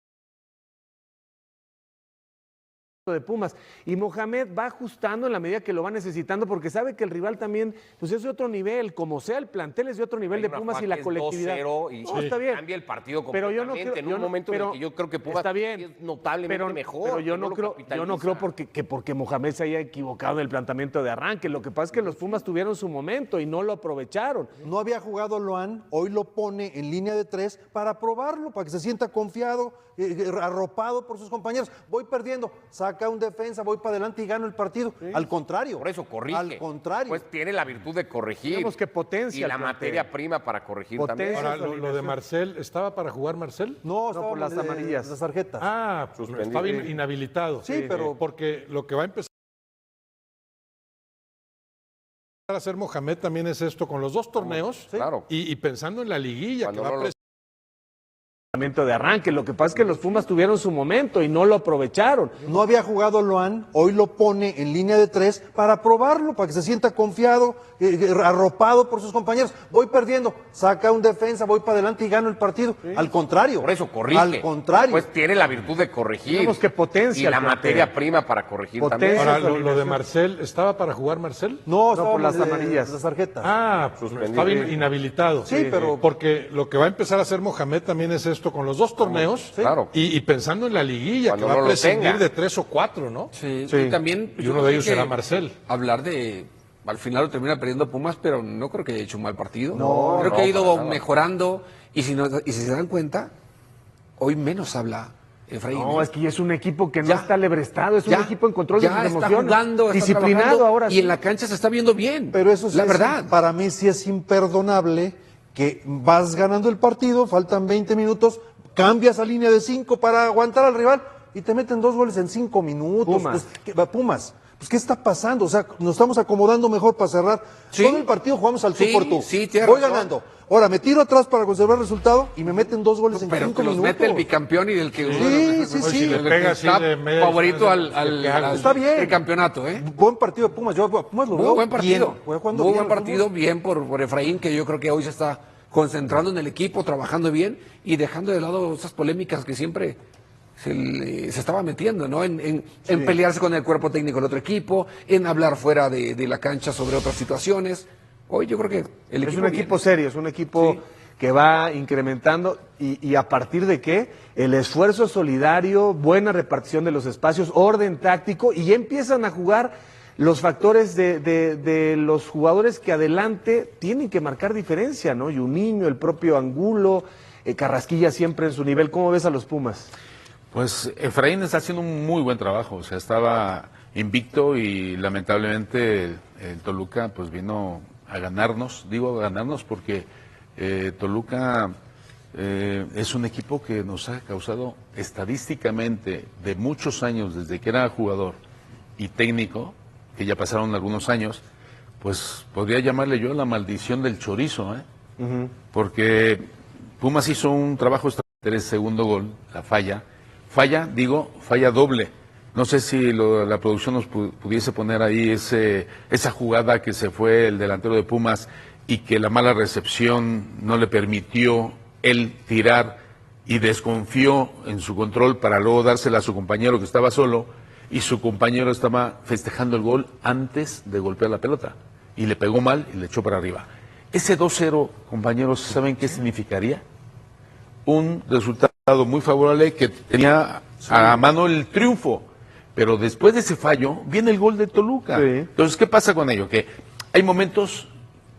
de Pumas y Mohamed va ajustando en la medida que lo va necesitando porque sabe que el rival también pues es de otro nivel, como sea el plantel es de otro nivel de Pumas y la colectividad. Y no, está bien. Cambia el partido pero yo no completamente creo, en un momento en el que yo creo que Pumas está bien, es notablemente mejor. Pero yo no creo porque Mohamed se haya equivocado en el planteamiento de arranque. Lo que pasa es que los Pumas tuvieron su momento y no lo aprovecharon. No había jugado Loan, hoy lo pone en línea de 3 para probarlo, para que se sienta confiado, arropado por sus compañeros. Voy perdiendo, saca un defensa, voy para adelante y gano el partido. Sí. Al contrario. Por eso corrige. Al contrario. Pues tiene la virtud de corregir. Digamos que potencia. Y la materia prima para corregir también. Ahora, lo de Marcel, ¿estaba para jugar Marcel? No, estaba por las amarillas. Las tarjetas. Ah, pues estaba inhabilitado. Sí, pero... Porque lo que va a empezar a hacer Mohamed también es esto, con los dos torneos, claro. y pensando en la liguilla, cuando que va a de arranque. Lo que pasa es que los Pumas tuvieron su momento y no lo aprovecharon. No había jugado Loan, hoy lo pone en línea de 3 para probarlo, para que se sienta confiado, arropado por sus compañeros. Voy perdiendo, saca un defensa, voy para adelante y gano el partido. Sí. Al contrario. Por eso corrige. Al contrario. Pues tiene la virtud de corregir. Digamos que potencia. Y la materia prima para corregir también. Ahora, lo de Marcel, ¿estaba para jugar Marcel? No, estaba por las amarillas. Las tarjetas. Ah, pues estaba inhabilitado. Sí, pero... Porque lo que va a empezar a hacer Mohamed también es esto, con los dos torneos, claro. y pensando en la liguilla, cuando que va a prescindir de 3 o 4, ¿no? Sí. Y también... Y uno de ellos será Marcel. Hablar de... Al final lo termina perdiendo Pumas, pero no creo que haya hecho un mal partido. Creo que ha ido mejorando, y si se dan cuenta, hoy menos habla Efraín. No, es que es un equipo que no está lebrestado, es un equipo en control de sus emociones. Jugando, disciplinado ahora. Y en la cancha se está viendo bien. Pero eso la verdad. Para mí sí es imperdonable que vas ganando el partido, faltan 20 minutos, cambias a línea de 5 para aguantar al rival y te meten 2 goles en 5 minutos. Pumas. Pues, ¿qué está pasando? O sea, nos estamos acomodando mejor para cerrar. Sí. Todo el partido jugamos al tú por tú. Sí, voy ganando. Ahora, me tiro atrás para conservar el resultado y me meten 2 goles en 5 minutos. Pero los mete el bicampeón y del que... Sí. Le pega así de media favorito al está bien. El campeonato, ¿eh? Buen partido de Pumas. Yo a Pumas lo veo buen partido. Bien. Muy buen partido, bien por Efraín, que yo creo que hoy se está concentrando en el equipo, trabajando bien y dejando de lado esas polémicas que siempre se estaba metiendo, ¿no? En pelearse con el cuerpo técnico del otro equipo, en hablar fuera de la cancha sobre otras situaciones. Hoy yo creo que el equipo es un equipo serio, es un equipo que va incrementando y a partir de qué, el esfuerzo solidario, buena repartición de los espacios, orden táctico y ya empiezan a jugar los factores de los jugadores que adelante tienen que marcar diferencia, ¿no? Juninho, el propio Angulo, Carrasquilla siempre en su nivel. ¿Cómo ves a los Pumas? Pues Efraín está haciendo un muy buen trabajo, o sea, estaba invicto y lamentablemente el Toluca pues vino a ganarnos, digo a ganarnos porque Toluca es un equipo que nos ha causado estadísticamente de muchos años, desde que era jugador y técnico, que ya pasaron algunos años, pues podría llamarle yo la maldición del chorizo, porque Pumas hizo un trabajo extraordinario, el segundo gol, la falla, falla doble. No sé si la producción nos pudiese poner ahí esa jugada que se fue el delantero de Pumas y que la mala recepción no le permitió él tirar y desconfió en su control para luego dársela a su compañero que estaba solo, y su compañero estaba festejando el gol antes de golpear la pelota y le pegó mal y le echó para arriba. Ese 2-0, compañeros, ¿saben qué significaría? Un resultado muy favorable que tenía a mano el triunfo, pero después de ese fallo viene el gol de Toluca. Entonces, ¿qué pasa con ello? Que hay momentos,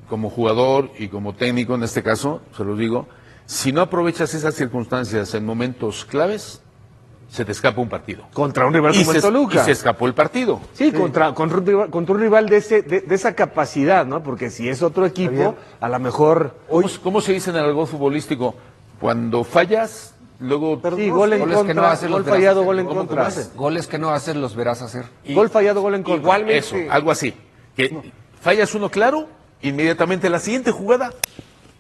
como jugador y como técnico en este caso, se los digo, si no aprovechas esas circunstancias en momentos claves, se te escapa un partido. Contra un rival como el Toluca. Y se escapó el partido. Sí, contra un rival de esa capacidad, ¿no? Porque si es otro equipo, a lo mejor... ¿Cómo se dice en el argot futbolístico? Cuando fallas, luego... Sí, gol en contra, que no haces, gol fallado, gol en contra. Goles que no haces los verás hacer. Gol fallado, gol en contra. Igualmente. Eso, algo así. Que fallas uno claro, inmediatamente la siguiente jugada...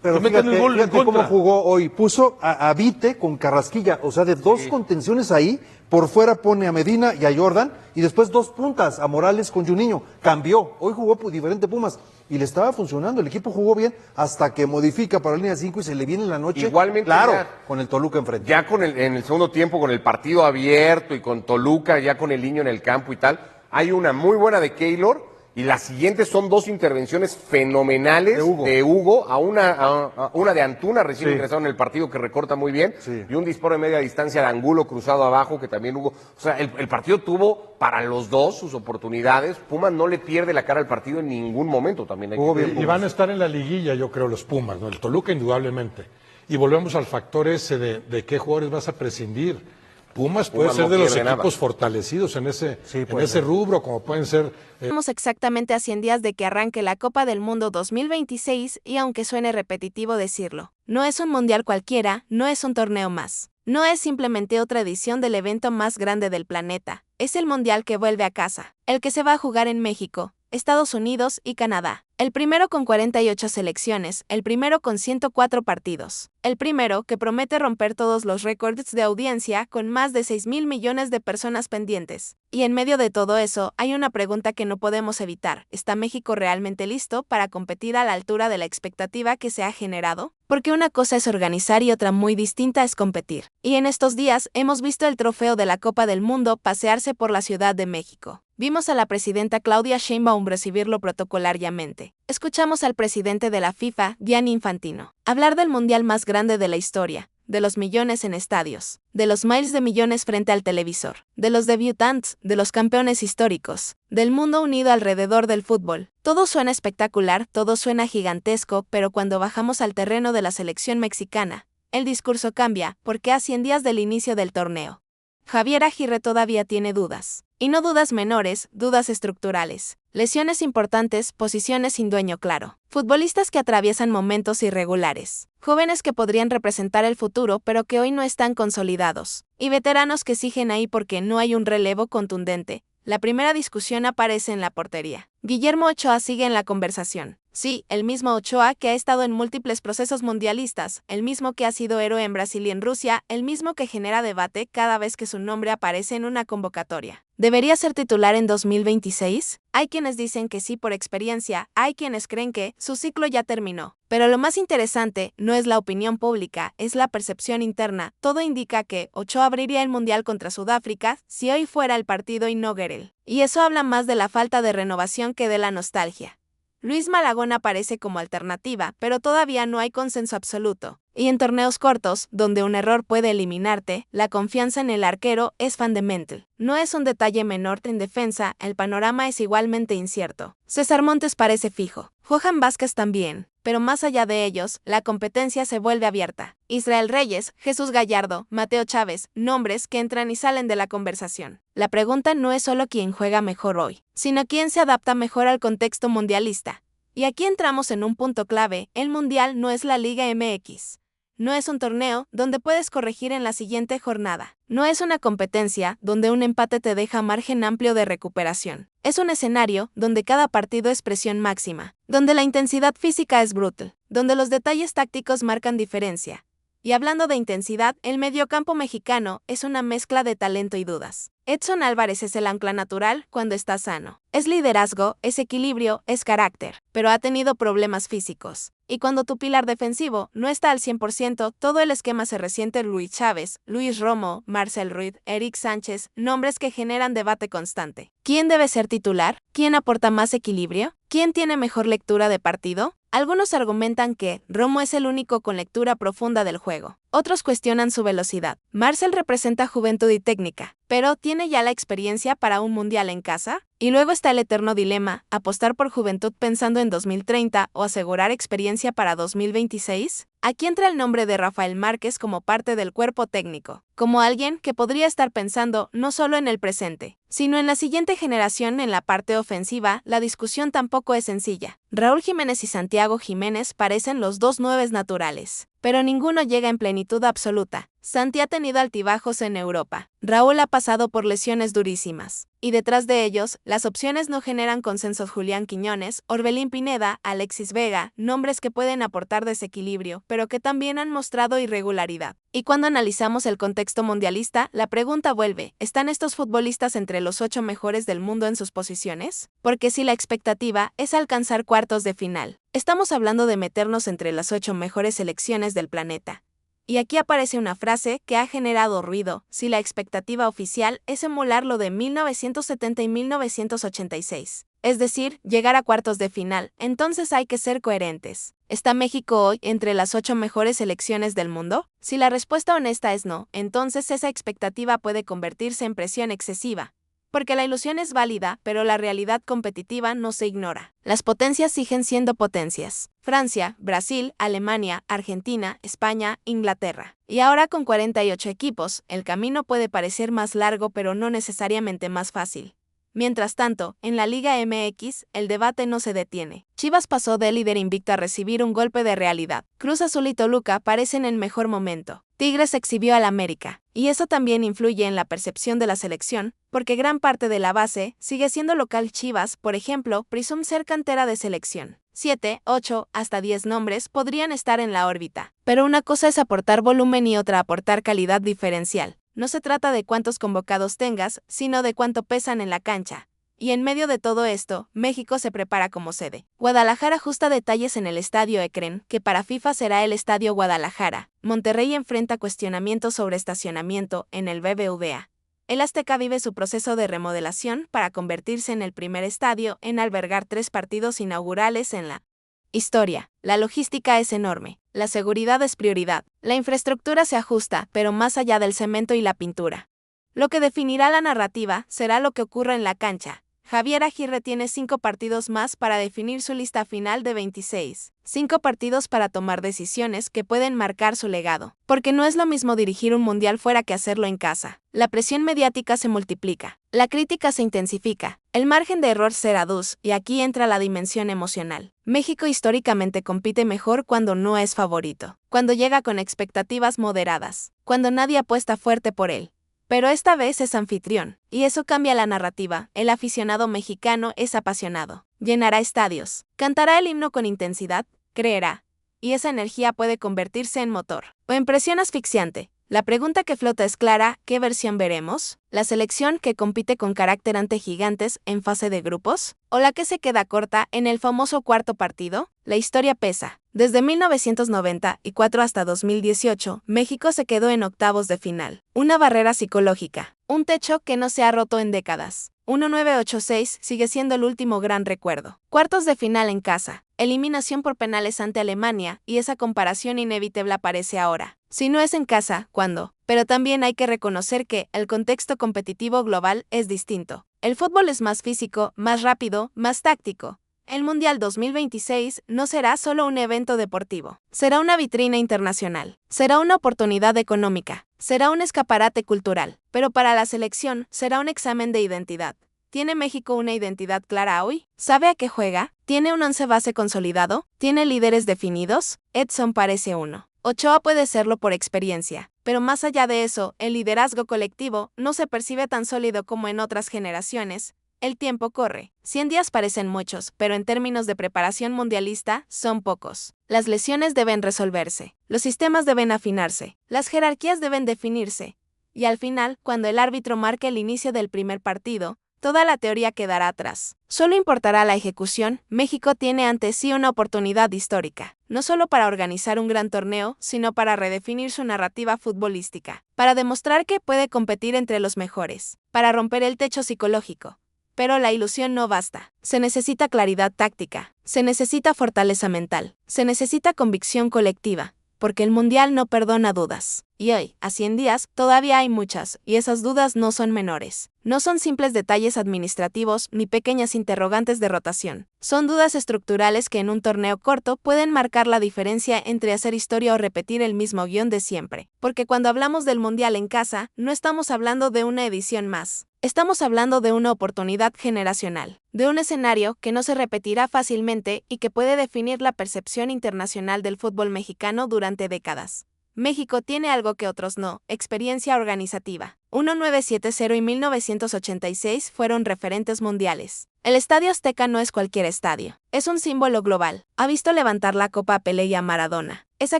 Pero fíjate cómo jugó hoy. Puso a Vite con Carrasquilla, o sea, de dos contenciones ahí, por fuera pone a Medina y a Jordan, y después dos puntas, a Morales con Juninho. Cambió. Hoy jugó diferente Pumas, y le estaba funcionando. El equipo jugó bien hasta que modifica para la línea 5 y se le viene en la noche. Igualmente, claro, ya, con el Toluca enfrente. Ya en el segundo tiempo, con el partido abierto y con Toluca, ya con el niño en el campo y tal, hay una muy buena de Keylor. Y las siguientes son dos intervenciones fenomenales de Hugo a una de Antuna, recién ingresado en el partido, que recorta muy bien, y un disparo de media distancia de Angulo cruzado abajo, que también Hugo... O sea, el partido tuvo para los dos sus oportunidades. Pumas no le pierde la cara al partido en ningún momento. También hay y van a estar en la liguilla, yo creo, los Pumas, ¿no? El Toluca indudablemente. Y volvemos al factor ese de qué jugadores vas a prescindir. Pumas puede ser de los equipos fortalecidos en ese rubro, como pueden ser... Estamos exactamente a 100 días de que arranque la Copa del Mundo 2026 y aunque suene repetitivo decirlo, no es un mundial cualquiera, no es un torneo más. No es simplemente otra edición del evento más grande del planeta, es el mundial que vuelve a casa, el que se va a jugar en México, Estados Unidos y Canadá. El primero con 48 selecciones, el primero con 104 partidos. El primero que promete romper todos los récords de audiencia con más de 6.000 millones de personas pendientes. Y en medio de todo eso, hay una pregunta que no podemos evitar. ¿Está México realmente listo para competir a la altura de la expectativa que se ha generado? Porque una cosa es organizar y otra muy distinta es competir. Y en estos días hemos visto el trofeo de la Copa del Mundo pasearse por la Ciudad de México. Vimos a la presidenta Claudia Sheinbaum recibirlo protocolariamente. Escuchamos al presidente de la FIFA, Gianni Infantino, hablar del mundial más grande de la historia, de los millones en estadios, de los miles de millones frente al televisor, de los debutantes, de los campeones históricos, del mundo unido alrededor del fútbol. Todo suena espectacular, todo suena gigantesco, pero cuando bajamos al terreno de la selección mexicana, el discurso cambia, porque a 100 días del inicio del torneo, Javier Aguirre todavía tiene dudas. Y no dudas menores, dudas estructurales. Lesiones importantes, posiciones sin dueño claro. Futbolistas que atraviesan momentos irregulares. Jóvenes que podrían representar el futuro pero que hoy no están consolidados. Y veteranos que siguen ahí porque no hay un relevo contundente. La primera discusión aparece en la portería. Guillermo Ochoa sigue en la conversación. Sí, el mismo Ochoa que ha estado en múltiples procesos mundialistas, el mismo que ha sido héroe en Brasil y en Rusia, el mismo que genera debate cada vez que su nombre aparece en una convocatoria. ¿Debería ser titular en 2026? Hay quienes dicen que sí por experiencia, hay quienes creen que su ciclo ya terminó. Pero lo más interesante no es la opinión pública, es la percepción interna. Todo indica que Ochoa abriría el Mundial contra Sudáfrica si hoy fuera el partido y no Guerrero. Y eso habla más de la falta de renovación que de la nostalgia. Luis Malagón aparece como alternativa, pero todavía no hay consenso absoluto. Y en torneos cortos, donde un error puede eliminarte, la confianza en el arquero es fundamental. No es un detalle menor en defensa, el panorama es igualmente incierto. César Montes parece fijo, Johan Vázquez también, pero más allá de ellos, la competencia se vuelve abierta. Israel Reyes, Jesús Gallardo, Mateo Chávez, nombres que entran y salen de la conversación. La pregunta no es solo quién juega mejor hoy, sino quién se adapta mejor al contexto mundialista. Y aquí entramos en un punto clave, el Mundial no es la Liga MX. No es un torneo donde puedes corregir en la siguiente jornada. No es una competencia donde un empate te deja margen amplio de recuperación. Es un escenario donde cada partido es presión máxima, donde la intensidad física es brutal, donde los detalles tácticos marcan diferencia. Y hablando de intensidad, el mediocampo mexicano es una mezcla de talento y dudas. Edson Álvarez es el ancla natural cuando está sano. Es liderazgo, es equilibrio, es carácter, pero ha tenido problemas físicos. Y cuando tu pilar defensivo no está al 100%, todo el esquema se resiente. Luis Chávez, Luis Romo, Marcel Ruiz, Eric Sánchez, nombres que generan debate constante. ¿Quién debe ser titular? ¿Quién aporta más equilibrio? ¿Quién tiene mejor lectura de partido? Algunos argumentan que Romo es el único con lectura profunda del juego. Otros cuestionan su velocidad. Marcel representa juventud y técnica, pero ¿tiene ya la experiencia para un mundial en casa? Y luego está el eterno dilema, apostar por juventud pensando en 2030 o asegurar experiencia para 2026. Aquí entra el nombre de Rafael Márquez como parte del cuerpo técnico, como alguien que podría estar pensando no solo en el presente, sino en la siguiente generación. En la parte ofensiva, la discusión tampoco es sencilla. Raúl Jiménez y Santiago Jiménez parecen los dos nueves naturales, pero ninguno llega en plenitud absoluta. Santi ha tenido altibajos en Europa. Raúl ha pasado por lesiones durísimas. Y detrás de ellos, las opciones no generan consensos. Julián Quiñones, Orbelín Pineda, Alexis Vega, nombres que pueden aportar desequilibrio, pero que también han mostrado irregularidad. Y cuando analizamos el contexto mundialista, la pregunta vuelve, ¿están estos futbolistas entre los 8 mejores del mundo en sus posiciones? Porque si la expectativa es alcanzar cuartos de final, estamos hablando de meternos entre las 8 mejores selecciones del planeta. Y aquí aparece una frase que ha generado ruido, si la expectativa oficial es emular lo de 1970 y 1986. Es decir, llegar a cuartos de final, entonces hay que ser coherentes. ¿Está México hoy entre las 8 mejores selecciones del mundo? Si la respuesta honesta es no, entonces esa expectativa puede convertirse en presión excesiva. Porque la ilusión es válida, pero la realidad competitiva no se ignora. Las potencias siguen siendo potencias. Francia, Brasil, Alemania, Argentina, España, Inglaterra. Y ahora con 48 equipos, el camino puede parecer más largo pero no necesariamente más fácil. Mientras tanto, en la Liga MX, el debate no se detiene. Chivas pasó de líder invicto a recibir un golpe de realidad. Cruz Azul y Toluca parecen en mejor momento. Tigres exhibió al América. Y eso también influye en la percepción de la selección, porque gran parte de la base sigue siendo local. Chivas, por ejemplo, presume ser cantera de selección. 7, 8, hasta 10 nombres podrían estar en la órbita. Pero una cosa es aportar volumen y otra aportar calidad diferencial. No se trata de cuántos convocados tengas, sino de cuánto pesan en la cancha. Y en medio de todo esto, México se prepara como sede. Guadalajara ajusta detalles en el Estadio Akron, que para FIFA será el Estadio Guadalajara. Monterrey enfrenta cuestionamientos sobre estacionamiento en el BBVA. El Azteca vive su proceso de remodelación para convertirse en el primer estadio en albergar 3 partidos inaugurales en la historia. La logística es enorme. La seguridad es prioridad. La infraestructura se ajusta, pero más allá del cemento y la pintura. Lo que definirá la narrativa será lo que ocurra en la cancha. Javier Aguirre tiene 5 partidos más para definir su lista final de 26. 5 partidos para tomar decisiones que pueden marcar su legado. Porque no es lo mismo dirigir un mundial fuera que hacerlo en casa. La presión mediática se multiplica. La crítica se intensifica. El margen de error se reduce, y aquí entra la dimensión emocional. México históricamente compite mejor cuando no es favorito. Cuando llega con expectativas moderadas. Cuando nadie apuesta fuerte por él. Pero esta vez es anfitrión, y eso cambia la narrativa. El aficionado mexicano es apasionado. Llenará estadios, cantará el himno con intensidad, creerá. Y esa energía puede convertirse en motor o en presión asfixiante. La pregunta que flota es clara, ¿qué versión veremos? ¿La selección que compite con carácter ante gigantes en fase de grupos? ¿O la que se queda corta en el famoso cuarto partido? La historia pesa. Desde 1994 hasta 2018, México se quedó en octavos de final. Una barrera psicológica. Un techo que no se ha roto en décadas. 1986 sigue siendo el último gran recuerdo. Cuartos de final en casa. Eliminación por penales ante Alemania, y esa comparación inevitable aparece ahora. Si no es en casa, ¿cuándo? Pero también hay que reconocer que el contexto competitivo global es distinto. El fútbol es más físico, más rápido, más táctico. El Mundial 2026 no será solo un evento deportivo. Será una vitrina internacional. Será una oportunidad económica. Será un escaparate cultural. Pero para la selección será un examen de identidad. ¿Tiene México una identidad clara hoy? ¿Sabe a qué juega? ¿Tiene un once base consolidado? ¿Tiene líderes definidos? Edson parece uno. Ochoa puede serlo por experiencia. Pero más allá de eso, el liderazgo colectivo no se percibe tan sólido como en otras generaciones. El tiempo corre. 100 días parecen muchos, pero en términos de preparación mundialista, son pocos. Las lesiones deben resolverse, los sistemas deben afinarse, las jerarquías deben definirse. Y al final, cuando el árbitro marque el inicio del primer partido, toda la teoría quedará atrás. Solo importará la ejecución. México tiene ante sí una oportunidad histórica, no solo para organizar un gran torneo, sino para redefinir su narrativa futbolística, para demostrar que puede competir entre los mejores, para romper el techo psicológico. Pero la ilusión no basta. Se necesita claridad táctica, se necesita fortaleza mental, se necesita convicción colectiva, porque el Mundial no perdona dudas. Y hoy, a 100 días, todavía hay muchas, y esas dudas no son menores. No son simples detalles administrativos ni pequeñas interrogantes de rotación. Son dudas estructurales que en un torneo corto pueden marcar la diferencia entre hacer historia o repetir el mismo guión de siempre. Porque cuando hablamos del Mundial en casa, no estamos hablando de una edición más. Estamos hablando de una oportunidad generacional, de un escenario que no se repetirá fácilmente y que puede definir la percepción internacional del fútbol mexicano durante décadas. México tiene algo que otros no: experiencia organizativa. 1970 y 1986 fueron referentes mundiales. El Estadio Azteca no es cualquier estadio, es un símbolo global. Ha visto levantar la copa a Pelé y a Maradona. Esa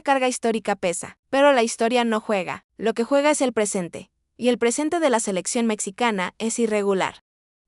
carga histórica pesa, pero la historia no juega. Lo que juega es el presente. Y el presente de la selección mexicana es irregular.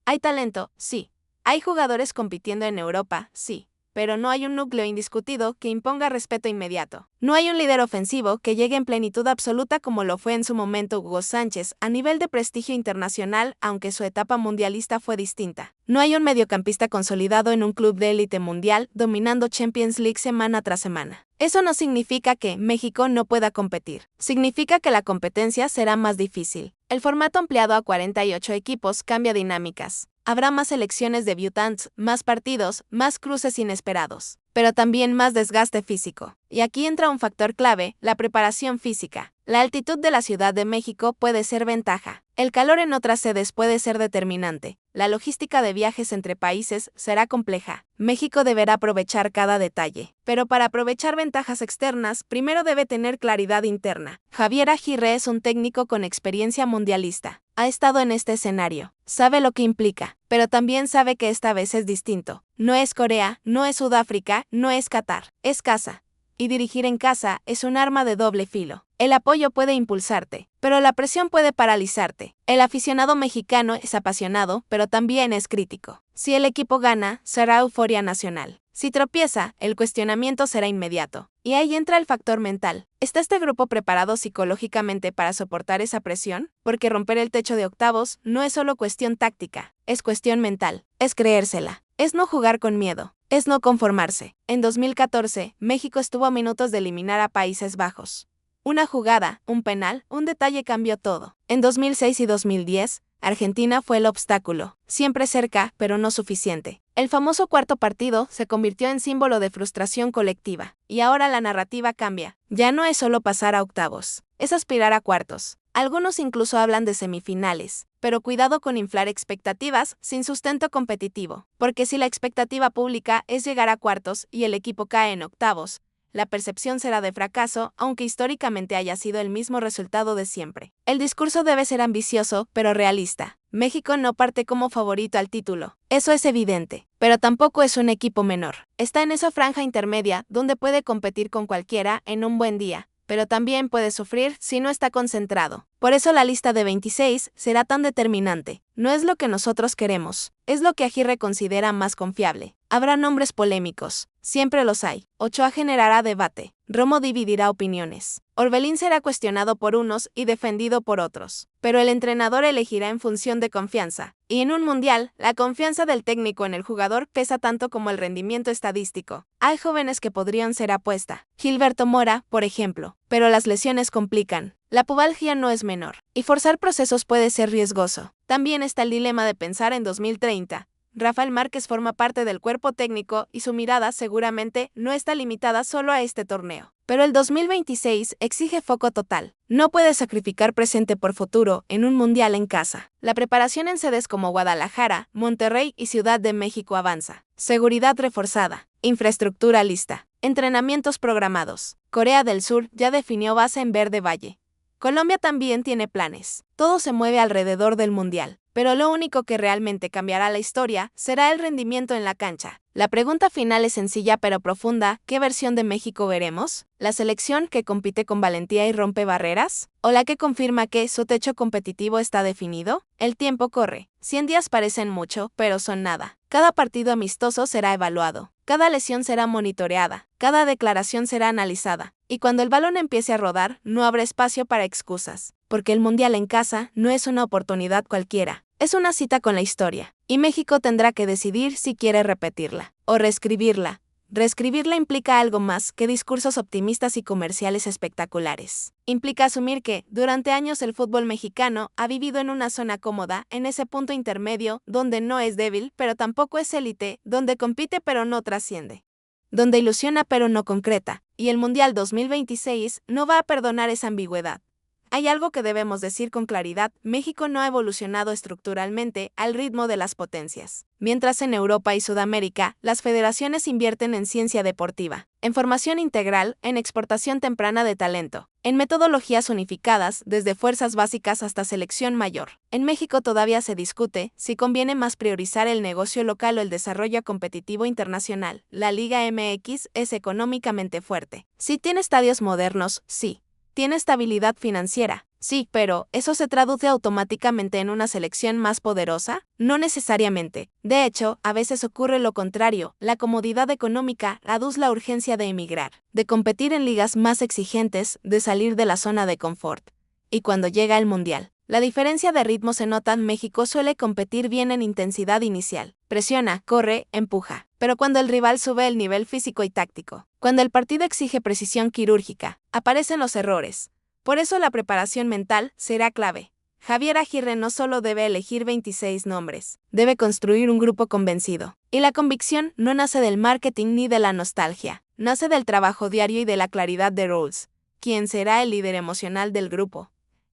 Hay talento, sí. Hay jugadores compitiendo en Europa, sí. Pero no hay un núcleo indiscutido que imponga respeto inmediato. No hay un líder ofensivo que llegue en plenitud absoluta como lo fue en su momento Hugo Sánchez, a nivel de prestigio internacional, aunque su etapa mundialista fue distinta. No hay un mediocampista consolidado en un club de élite mundial, dominando Champions League semana tras semana. Eso no significa que México no pueda competir. Significa que la competencia será más difícil. El formato ampliado a 48 equipos cambia dinámicas. Habrá más selecciones debutantes, más partidos, más cruces inesperados, pero también más desgaste físico. Y aquí entra un factor clave: la preparación física. La altitud de la Ciudad de México puede ser ventaja. El calor en otras sedes puede ser determinante. La logística de viajes entre países será compleja. México deberá aprovechar cada detalle. Pero para aprovechar ventajas externas, primero debe tener claridad interna. Javier Aguirre es un técnico con experiencia mundialista. Ha estado en este escenario. Sabe lo que implica, pero también sabe que esta vez es distinto. No es Corea, no es Sudáfrica, no es Qatar. Es casa. Y dirigir en casa es un arma de doble filo. El apoyo puede impulsarte, pero la presión puede paralizarte. El aficionado mexicano es apasionado, pero también es crítico. Si el equipo gana, será euforia nacional. Si tropieza, el cuestionamiento será inmediato. Y ahí entra el factor mental. ¿Está este grupo preparado psicológicamente para soportar esa presión? Porque romper el techo de octavos no es solo cuestión táctica, es cuestión mental, es creérsela, es no jugar con miedo, es no conformarse. En 2014, México estuvo a minutos de eliminar a Países Bajos. Una jugada, un penal, un detalle cambió todo. En 2006 y 2010, Argentina fue el obstáculo, siempre cerca, pero no suficiente. El famoso cuarto partido se convirtió en símbolo de frustración colectiva, y ahora la narrativa cambia. Ya no es solo pasar a octavos, es aspirar a cuartos. Algunos incluso hablan de semifinales, pero cuidado con inflar expectativas sin sustento competitivo, porque si la expectativa pública es llegar a cuartos y el equipo cae en octavos, la percepción será de fracaso, aunque históricamente haya sido el mismo resultado de siempre. El discurso debe ser ambicioso, pero realista. México no parte como favorito al título, eso es evidente, pero tampoco es un equipo menor. Está en esa franja intermedia donde puede competir con cualquiera en un buen día, pero también puede sufrir si no está concentrado. Por eso la lista de 26 será tan determinante. No es lo que nosotros queremos, es lo que Aguirre considera más confiable. Habrá nombres polémicos, siempre los hay. Ochoa generará debate, Romo dividirá opiniones. Orbelín será cuestionado por unos y defendido por otros. Pero el entrenador elegirá en función de confianza. Y en un mundial, la confianza del técnico en el jugador pesa tanto como el rendimiento estadístico. Hay jóvenes que podrían ser apuesta. Gilberto Mora, por ejemplo. Pero las lesiones complican. La pubalgia no es menor. Y forzar procesos puede ser riesgoso. También está el dilema de pensar en 2030. Rafael Márquez forma parte del cuerpo técnico y su mirada seguramente no está limitada solo a este torneo. Pero el 2026 exige foco total. No puede sacrificar presente por futuro en un mundial en casa. La preparación en sedes como Guadalajara, Monterrey y Ciudad de México avanza. Seguridad reforzada. Infraestructura lista. Entrenamientos programados. Corea del Sur ya definió base en Verde Valle. Colombia también tiene planes. Todo se mueve alrededor del mundial. Pero lo único que realmente cambiará la historia será el rendimiento en la cancha. La pregunta final es sencilla pero profunda: ¿qué versión de México veremos? ¿La selección que compite con valentía y rompe barreras? ¿O la que confirma que su techo competitivo está definido? El tiempo corre. 100 días parecen mucho, pero son nada. Cada partido amistoso será evaluado. Cada lesión será monitoreada. Cada declaración será analizada. Y cuando el balón empiece a rodar, no habrá espacio para excusas. Porque el Mundial en casa no es una oportunidad cualquiera. Es una cita con la historia. Y México tendrá que decidir si quiere repetirla o reescribirla. Reescribirla implica algo más que discursos optimistas y comerciales espectaculares. Implica asumir que, durante años, el fútbol mexicano ha vivido en una zona cómoda, en ese punto intermedio, donde no es débil, pero tampoco es élite, donde compite pero no trasciende, donde ilusiona pero no concreta, y el Mundial 2026 no va a perdonar esa ambigüedad. Hay algo que debemos decir con claridad: México no ha evolucionado estructuralmente al ritmo de las potencias. Mientras en Europa y Sudamérica, las federaciones invierten en ciencia deportiva, en formación integral, en exportación temprana de talento, en metodologías unificadas, desde fuerzas básicas hasta selección mayor. En México todavía se discute si conviene más priorizar el negocio local o el desarrollo competitivo internacional. La Liga MX es económicamente fuerte. Sí tiene estadios modernos, sí. ¿Tiene estabilidad financiera? Sí, pero ¿eso se traduce automáticamente en una selección más poderosa? No necesariamente. De hecho, a veces ocurre lo contrario. La comodidad económica aduce la urgencia de emigrar, de competir en ligas más exigentes, de salir de la zona de confort. Y cuando llega el Mundial, la diferencia de ritmo se nota. México suele competir bien en intensidad inicial. Presiona, corre, empuja. Pero cuando el rival sube el nivel físico y táctico, cuando el partido exige precisión quirúrgica, aparecen los errores. Por eso la preparación mental será clave. Javier Aguirre no solo debe elegir 26 nombres, debe construir un grupo convencido. Y la convicción no nace del marketing ni de la nostalgia, nace del trabajo diario y de la claridad de roles. ¿Quién será el líder emocional del grupo?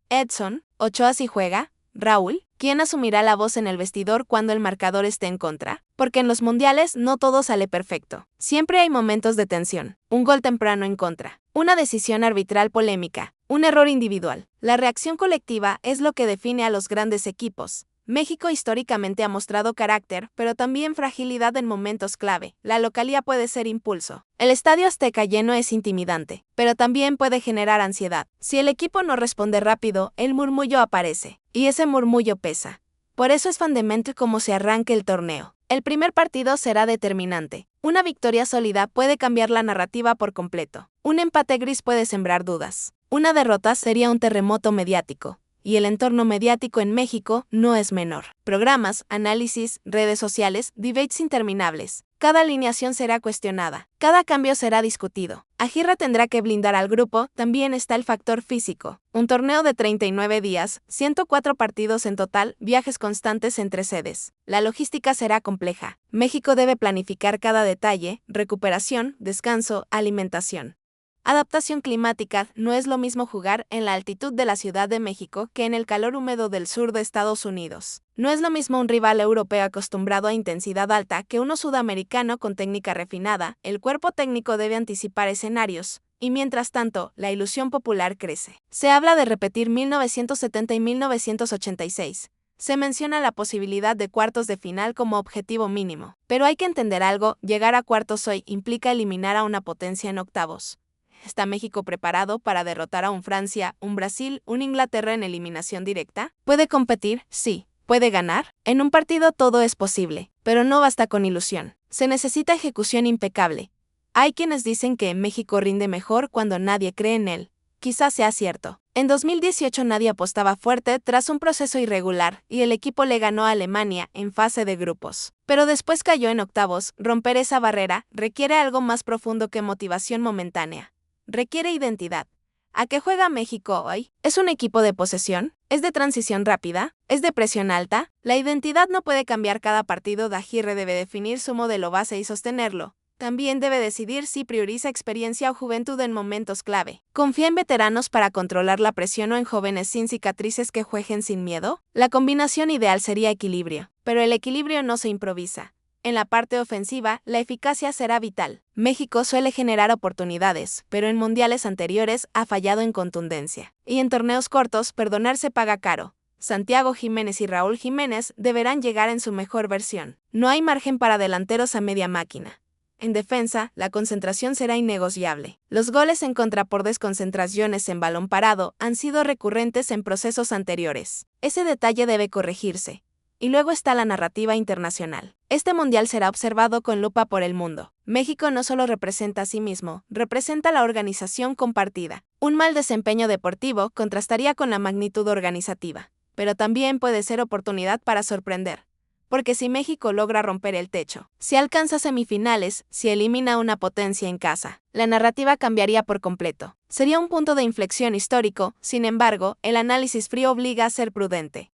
Edson, Ochoa si juega, Raúl, ¿quién asumirá la voz en el vestidor cuando el marcador esté en contra? Porque en los mundiales no todo sale perfecto. Siempre hay momentos de tensión, un gol temprano en contra, una decisión arbitral polémica, un error individual. La reacción colectiva es lo que define a los grandes equipos. México históricamente ha mostrado carácter, pero también fragilidad en momentos clave. La localía puede ser impulso. El estadio Azteca lleno es intimidante, pero también puede generar ansiedad. Si el equipo no responde rápido, el murmullo aparece, y ese murmullo pesa. Por eso es fundamental cómo se arranque el torneo. El primer partido será determinante. Una victoria sólida puede cambiar la narrativa por completo. Un empate gris puede sembrar dudas. Una derrota sería un terremoto mediático. Y el entorno mediático en México no es menor. Programas, análisis, redes sociales, debates interminables. Cada alineación será cuestionada. Cada cambio será discutido. Aguirre tendrá que blindar al grupo. También está el factor físico. Un torneo de 39 días, 104 partidos en total, viajes constantes entre sedes. La logística será compleja. México debe planificar cada detalle: recuperación, descanso, alimentación. Adaptación climática. No es lo mismo jugar en la altitud de la Ciudad de México que en el calor húmedo del sur de Estados Unidos. No es lo mismo un rival europeo acostumbrado a intensidad alta que uno sudamericano con técnica refinada. El cuerpo técnico debe anticipar escenarios. Y mientras tanto, la ilusión popular crece. Se habla de repetir 1970 y 1986. Se menciona la posibilidad de cuartos de final como objetivo mínimo. Pero hay que entender algo: llegar a cuartos hoy implica eliminar a una potencia en octavos. ¿Está México preparado para derrotar a un Francia, un Brasil, un Inglaterra en eliminación directa? ¿Puede competir? Sí. ¿Puede ganar? En un partido todo es posible, pero no basta con ilusión. Se necesita ejecución impecable. Hay quienes dicen que México rinde mejor cuando nadie cree en él. Quizás sea cierto. En 2018 nadie apostaba fuerte tras un proceso irregular y el equipo le ganó a Alemania en fase de grupos. Pero después cayó en octavos. Romper esa barrera requiere algo más profundo que motivación momentánea. Requiere identidad. ¿A qué juega México hoy? ¿Es un equipo de posesión? ¿Es de transición rápida? ¿Es de presión alta? La identidad no puede cambiar cada partido. Aguirre debe definir su modelo base y sostenerlo. También debe decidir si prioriza experiencia o juventud en momentos clave. ¿Confía en veteranos para controlar la presión o en jóvenes sin cicatrices que jueguen sin miedo? La combinación ideal sería equilibrio, pero el equilibrio no se improvisa. En la parte ofensiva, la eficacia será vital. México suele generar oportunidades, pero en mundiales anteriores ha fallado en contundencia. Y en torneos cortos, perdonarse paga caro. Santiago Jiménez y Raúl Jiménez deberán llegar en su mejor versión. No hay margen para delanteros a media máquina. En defensa, la concentración será innegociable. Los goles en contra por desconcentraciones en balón parado han sido recurrentes en procesos anteriores. Ese detalle debe corregirse. Y luego está la narrativa internacional. Este mundial será observado con lupa por el mundo. México no solo representa a sí mismo, representa la organización compartida. Un mal desempeño deportivo contrastaría con la magnitud organizativa, pero también puede ser oportunidad para sorprender. Porque si México logra romper el techo, si alcanza semifinales, si elimina una potencia en casa, la narrativa cambiaría por completo. Sería un punto de inflexión histórico, sin embargo, el análisis frío obliga a ser prudente.